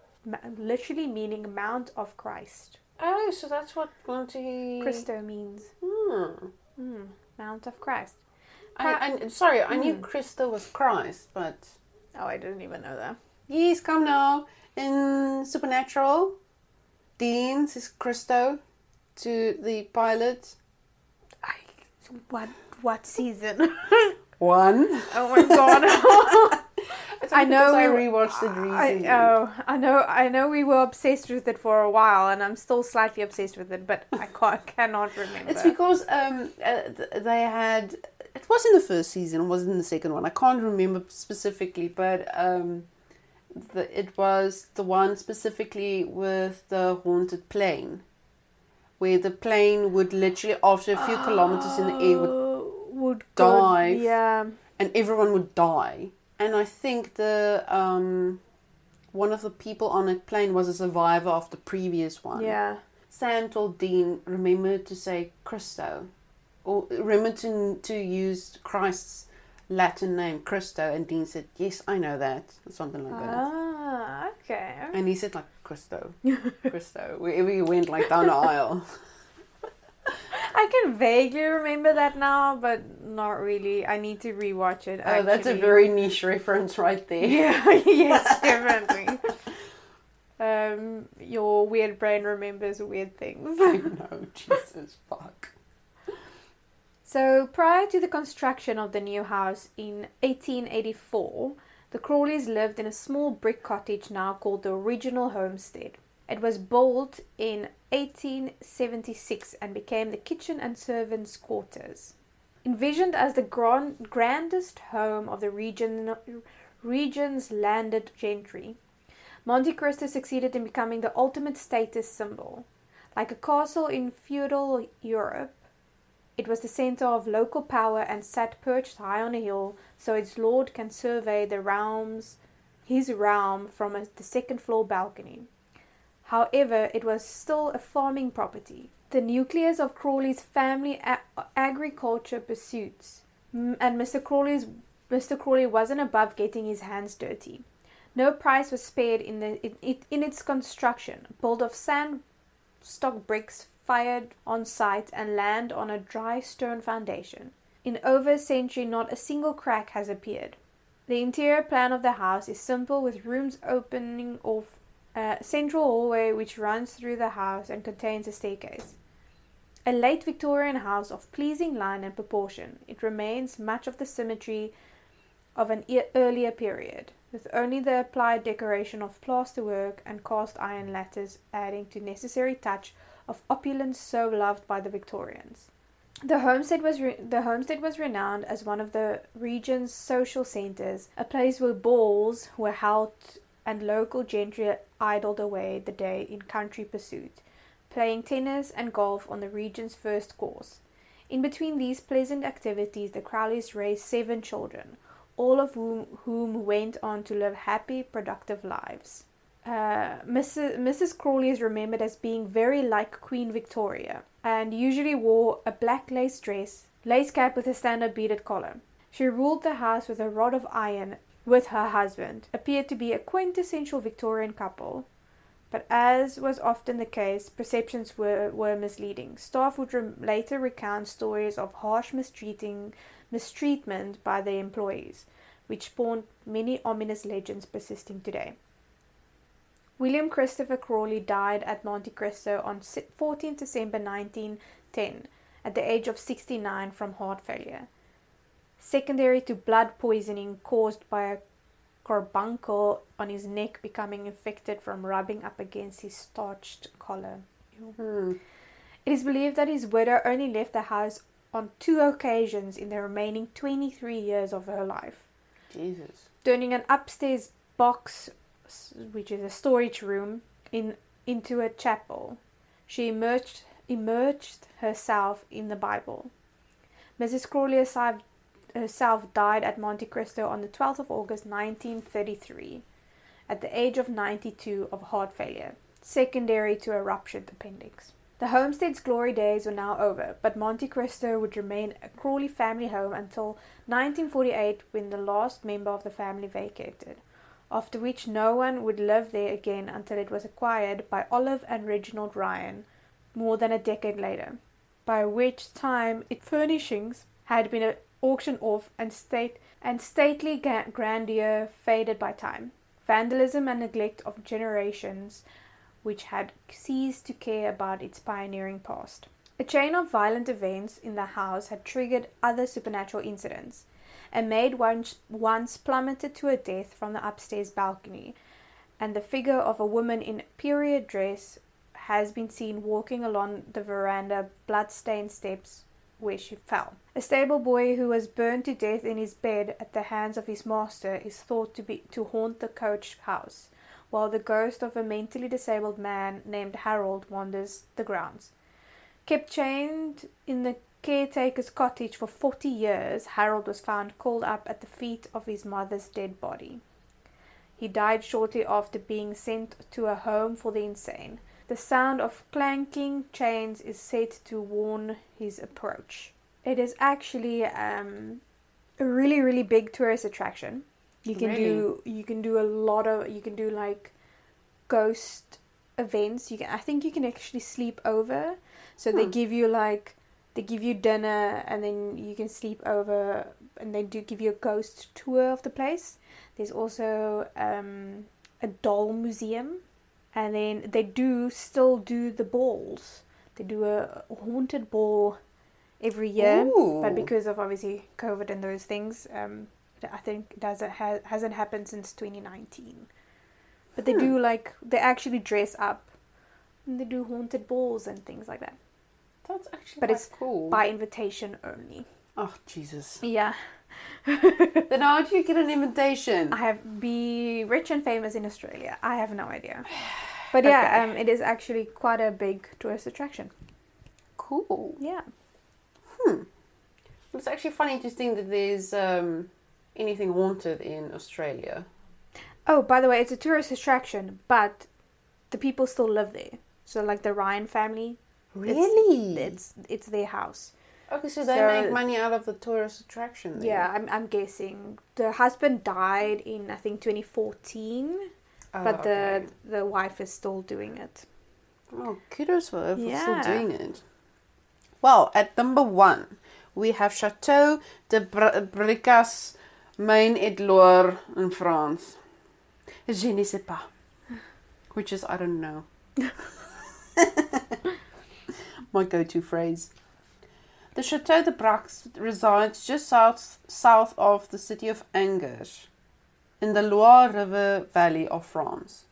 literally meaning Mount of Christ. Oh, so that's what Monte Cristo means. Mount of Christ. I knew Cristo was Christ, but... Oh, I didn't even know that. Yes, come now. In Supernatural, Dean says Cristo to the pilot. What season? 1. Oh my god. I know I rewatched it recently. I know we were obsessed with it for a while, and I'm still slightly obsessed with it, but I cannot remember. It's because they had... It was in the first season, it wasn't in the second one. I can't remember specifically, but it was the one specifically with the haunted plane, where the plane would literally, after a few kilometers in the air, would dive, and everyone would die. And I think the one of the people on that plane was a survivor of the previous one. Yeah. Sam told Dean, remember to say Cristo. Or remember to use Christ's Latin name, Cristo. And Dean said, yes, I know that. Or something like that. Ah, okay. And he said, like, Cristo. Cristo. Wherever he went, like, down the aisle. I can vaguely remember that now, but not really. I need to rewatch it. Oh, that's a very niche reference right there. Yeah, yes, definitely. Your weird brain remembers weird things. I know, Jesus, fuck. So, prior to the construction of the new house in 1884, the Crawleys lived in a small brick cottage now called the original Homestead. It was built in 1876 and became the kitchen and servants' quarters. Envisioned as the grandest home of the region's landed gentry, Monte Cristo succeeded in becoming the ultimate status symbol. Like a castle in feudal Europe, it was the center of local power and sat perched high on a hill, so its lord can survey his realm from the second-floor balcony. However, it was still a farming property, the nucleus of Crawley's family agriculture pursuits, and Mr. Crawley wasn't above getting his hands dirty. No price was spared in its construction, built of sandstock bricks fired on site and land on a dry stone foundation. In over a century, not a single crack has appeared. The interior plan of the house is simple, with rooms opening off a central hallway which runs through the house and contains a staircase. A late Victorian house of pleasing line and proportion, it remains much of the symmetry of an earlier period, with only the applied decoration of plasterwork and cast iron lattice adding to necessary touch of opulence so loved by the Victorians. The homestead was renowned as one of the region's social centres, a place where balls were held and local gentry idled away the day in country pursuit, playing tennis and golf on the region's first course. In between these pleasant activities, the Crawleys raised 7 children, all of whom went on to live happy, productive lives. Mrs. Crawley is remembered as being very like Queen Victoria, and usually wore a black lace dress lace cap with a standard beaded collar. She ruled the house with a rod of iron with her husband, appeared to be a quintessential Victorian couple. But as was often the case, perceptions were misleading. Staff would later recount stories of harsh mistreatment by their employees, which spawned many ominous legends persisting today. William Christopher Crawley died at Monte Cristo on 14 December 1910 at the age of 69 from heart failure, secondary to blood poisoning caused by a carbuncle on his neck becoming infected from rubbing up against his starched collar. It is believed that his widow only left the house on 2 occasions in the remaining 23 years of her life. Jesus. Turning an upstairs box, which is a storage room, into a chapel. She immersed herself in the Bible. Mrs. Crawley herself died at Monte Cristo on the 12th of August 1933 at the age of 92 of heart failure, secondary to a ruptured appendix. The Homestead's glory days were now over, but Monte Cristo would remain a Crawley family home until 1948, when the last member of the family vacated, after which no one would live there again until it was acquired by Olive and Reginald Ryan more than a decade later, by which time its furnishings had been auctioned off and stately grandeur faded by time, vandalism and neglect of generations which had ceased to care about its pioneering past. A chain of violent events in the house had triggered other supernatural incidents. A maid once plummeted to her death from the upstairs balcony, and the figure of a woman in period dress has been seen walking along the veranda blood-stained steps where she fell. A stable boy who was burned to death in his bed at the hands of his master is thought to haunt the coach house, while the ghost of a mentally disabled man named Harold wanders the grounds. Kept chained in the caretaker's cottage for 40 years, Harold was found coiled up at the feet of his mother's dead body. He died shortly after being sent to a home for the insane. The sound of clanking chains is said to warn his approach. It is actually a really, really big tourist attraction. You can do like ghost events. I think you can actually sleep over. So they give you dinner, and then you can sleep over, and they do give you a ghost tour of the place. There's also a doll museum, and then they still do the balls. They do a haunted ball every year. Ooh. But because of obviously COVID and those things, I think hasn't happened since 2019. But they do they actually dress up, and they do haunted balls and things like that. That's actually but it's cool. By invitation only. Oh, Jesus. Yeah. Then how do you get an invitation? Be rich and famous in Australia. I have no idea. But yeah, okay. It is actually quite a big tourist attraction. Cool. Yeah. It's actually funny to think that there's anything haunted in Australia. Oh, by the way, it's a tourist attraction, but the people still live there. So like the Ryan family. Really? It's their house. Okay, so they make money out of the tourist attraction then. Yeah, I'm guessing. The husband died in, I think, 2014. But the wife is still doing it. Oh, kudos for her for still doing it. Well, at number 1, we have Château de Brissac, Maine-et-Loire in France. Je ne sais pas. Which is, I don't know. My go-to phrase. The Château de Brissac resides just south of the city of Bhangarh, in the Loire River Valley of France.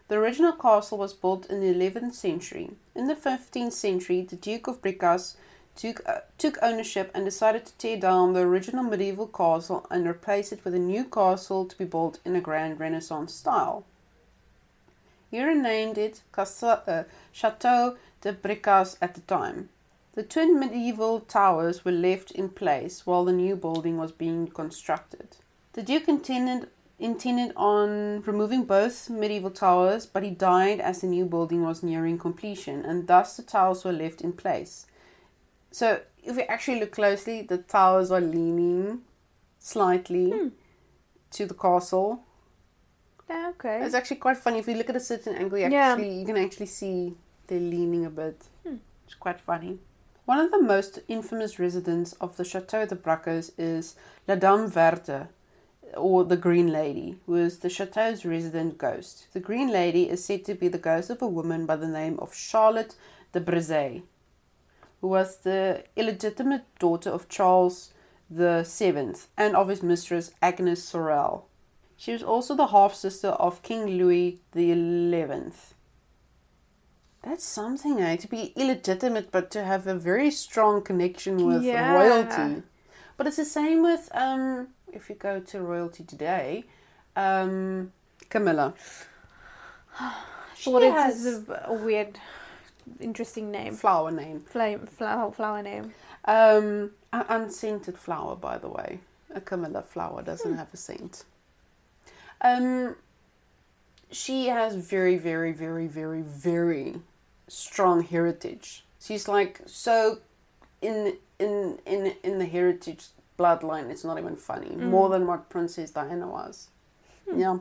The original castle was built in the 11th century. In the 15th century, the Duke of Brissac took ownership and decided to tear down the original medieval castle and replace it with a new castle to be built in a grand Renaissance style. He renamed it Château de Brissac at the time. The twin medieval towers were left in place while the new building was being constructed. The Duke intended on removing both medieval towers, but he died as the new building was nearing completion, and thus the towers were left in place. So if we actually look closely, the towers are leaning slightly to the castle. Okay. It's actually quite funny. If you look at a certain angle, you can actually see they're leaning a bit. It's quite funny. One of the most infamous residents of the Château de Brissac is La Dame Verte, or the Green Lady, who is the Château's resident ghost. The Green Lady is said to be the ghost of a woman by the name of Charlotte de Brissac, who was the illegitimate daughter of Charles VII and of his mistress Agnes Sorel. She was also the half-sister of King Louis XI. That's something, to be illegitimate, but to have a very strong connection with royalty. But it's the same with, if you go to royalty today, Camilla. She has a weird, interesting name. Flower name. Flower name. An unscented flower, by the way. A Camilla flower doesn't have a scent. She has very, very, very, very, very strong heritage. She's like so in the heritage bloodline. It's not even funny. More than what Princess Diana was. Yeah,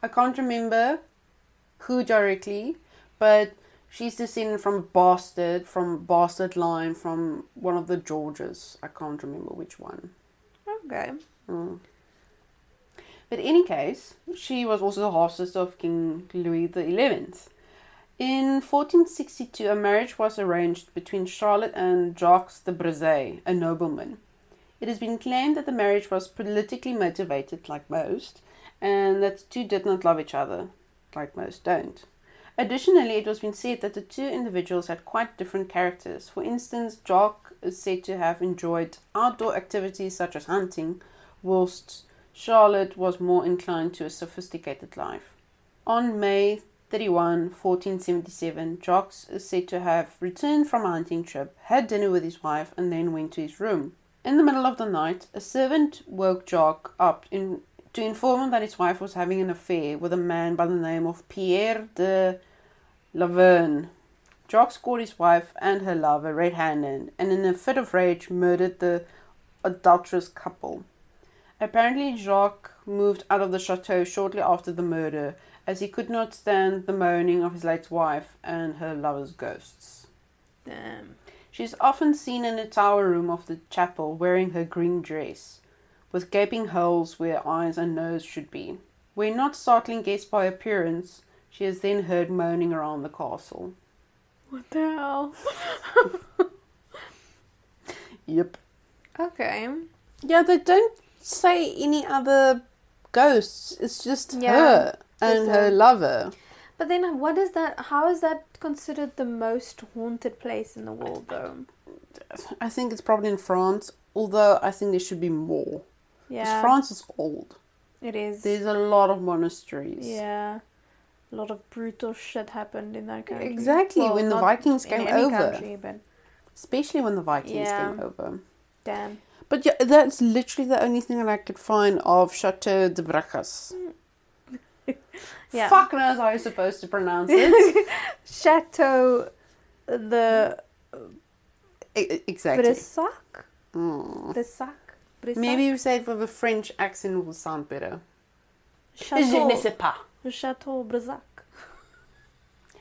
I can't remember who directly, but she's descended from bastard line from one of the Georges. I can't remember which one. Okay. But in any case, she was also the half-sister of King Louis XI. In 1462, a marriage was arranged between Charlotte and Jacques de Brissac, a nobleman. It has been claimed that the marriage was politically motivated, like most, and that the two did not love each other, like most don't. Additionally, it has been said that the two individuals had quite different characters. For instance, Jacques is said to have enjoyed outdoor activities such as hunting, whilst Charlotte was more inclined to a sophisticated life. On May 31, 1477, Jacques is said to have returned from a hunting trip, had dinner with his wife, and then went to his room. In the middle of the night, a servant woke Jacques up to inform him that his wife was having an affair with a man by the name of Pierre de Laverne. Jacques caught his wife and her lover red-handed, and in a fit of rage murdered the adulterous couple. Apparently, Jacques moved out of the chateau shortly after the murder, as he could not stand the moaning of his late wife and her lover's ghosts. Damn. She is often seen in the tower room of the chapel wearing her green dress, with gaping holes where eyes and nose should be. When not startling guests by appearance, she is then heard moaning around the castle. What the hell? Yep. Okay. Yeah, they don't say any other ghosts. It's just her and her lover. But then how is that considered the most haunted place in the world, though? I think it's probably in France, although I think there should be more. Yeah. Because France is old. It is. There's a lot of monasteries. Yeah. A lot of brutal shit happened in that country. Exactly, well, when the Vikings came over. Country, but especially when the Vikings came over. Damn. But yeah, that's literally the only thing that I could find of Château de Brissac. Yeah. Fuck knows how you're supposed to pronounce it. Château the exactly. Brissac? Brissac? Maybe you say it with a French accent will sound better. Château. Je ne sais pas. Château Brissac.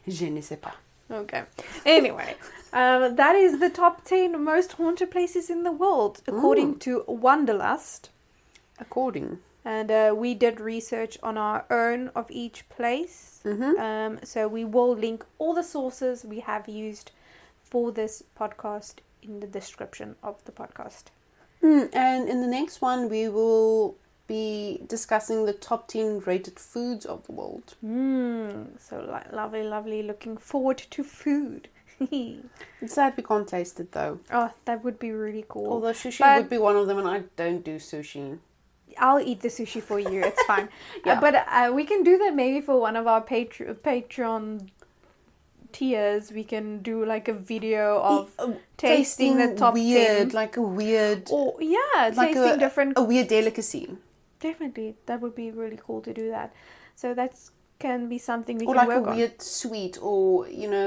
Je ne sais pas. Okay. Anyway, that is the top 10 most haunted places in the world, according to Wanderlust. And we did research on our own of each place. So we will link all the sources we have used for this podcast in the description of the podcast. And in the next one, we will be discussing the top 10 rated foods of the world. So lovely. Looking forward to food. It's sad we can't taste it, though. Oh, that would be really cool. Although sushi would be one of them, and I don't do sushi. I'll eat the sushi for you. It's fine. But we can do that maybe for one of our Patreon tiers. We can do like a video of tasting the top 10. Like a weird... Or, tasting different... A weird delicacy. Definitely. That would be really cool to do that. So that can be something we can work on. Or like a weird sweet, or,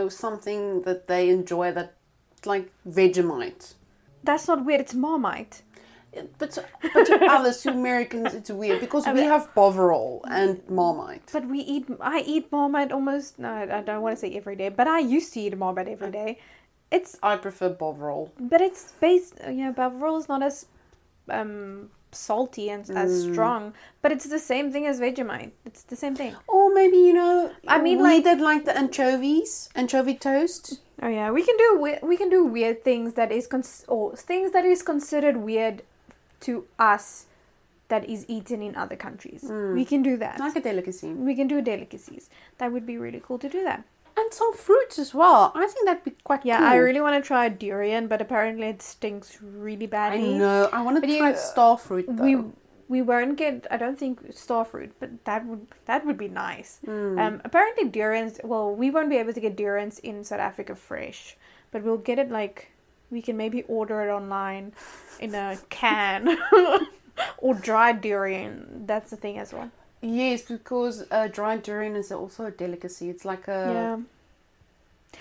something that they enjoy that like Vegemite. That's not weird. It's Marmite. But to others, to Americans, it's weird because we have Bovril and Marmite. But I eat Marmite almost. No, I don't want to say every day, but I used to eat Marmite every day. I prefer Bovril. But it's based. Bovril is not as salty and as strong, but it's the same thing as Vegemite. It's the same thing. Or maybe we did like the anchovy toast. Oh yeah, we can do weird things that is things that is considered weird to us that is eaten in other countries. We can do that. Like a delicacy. We can do delicacies. That would be really cool to do that. And some fruits as well. I think that'd be quite cool. Yeah, I really want to try durian, but apparently it stinks really badly. I know. I want to try starfruit though. We won't get, I don't think, starfruit, but that would be nice. Apparently durians, well, we won't be able to get durians in South Africa fresh, but we'll get it we can maybe order it online in a can or dried durian. That's the thing as well. Yes, because dried durian is also a delicacy. It's like a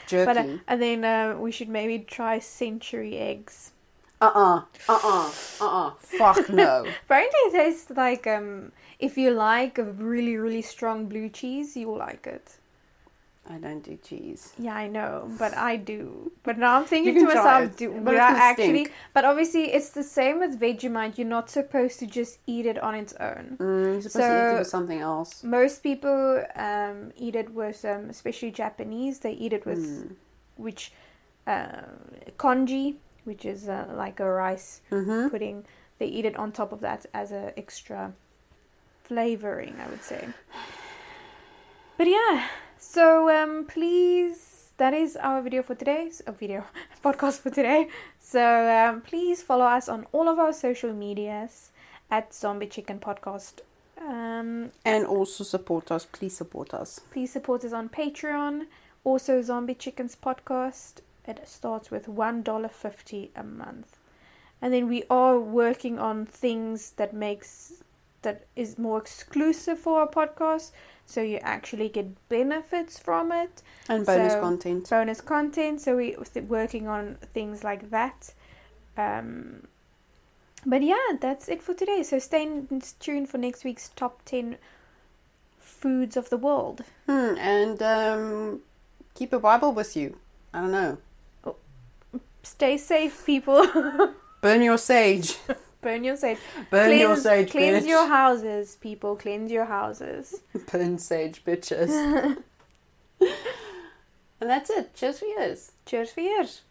jerky. But, and then we should maybe try century eggs. Fuck no. Apparently it tastes like, if you like a really, really strong blue cheese, you'll like it. I don't do cheese. Yeah, I know, but I do. But now I'm thinking to myself, but obviously it's the same with Vegemite. You're not supposed to just eat it on its own. You're supposed to eat it with something else. Most people eat it with, especially Japanese, they eat it with, congee, which is like a rice pudding. They eat it on top of that as an extra flavoring, I would say. But yeah, so please, that is our video for today. Podcast for today. So please follow us on all of our social medias at Zombie Chicken Podcast. And also support us. Please support us. Please support us on Patreon. Also Zombie Chickens Podcast. It starts with $1.50 a month. And then we are working on things that is more exclusive for our podcast. So you actually get benefits from it. And bonus content. So we're working on things like that. But yeah, that's it for today. So stay tuned for next week's top 10 foods of the world. And keep a Bible with you. I don't know. Stay safe, people. Burn your sage. Burn your sage. Your sage, cleanse bitch. your houses, people. Cleanse your houses. Burn sage, bitches. And that's it. Cheers for yours. Cheers for yours.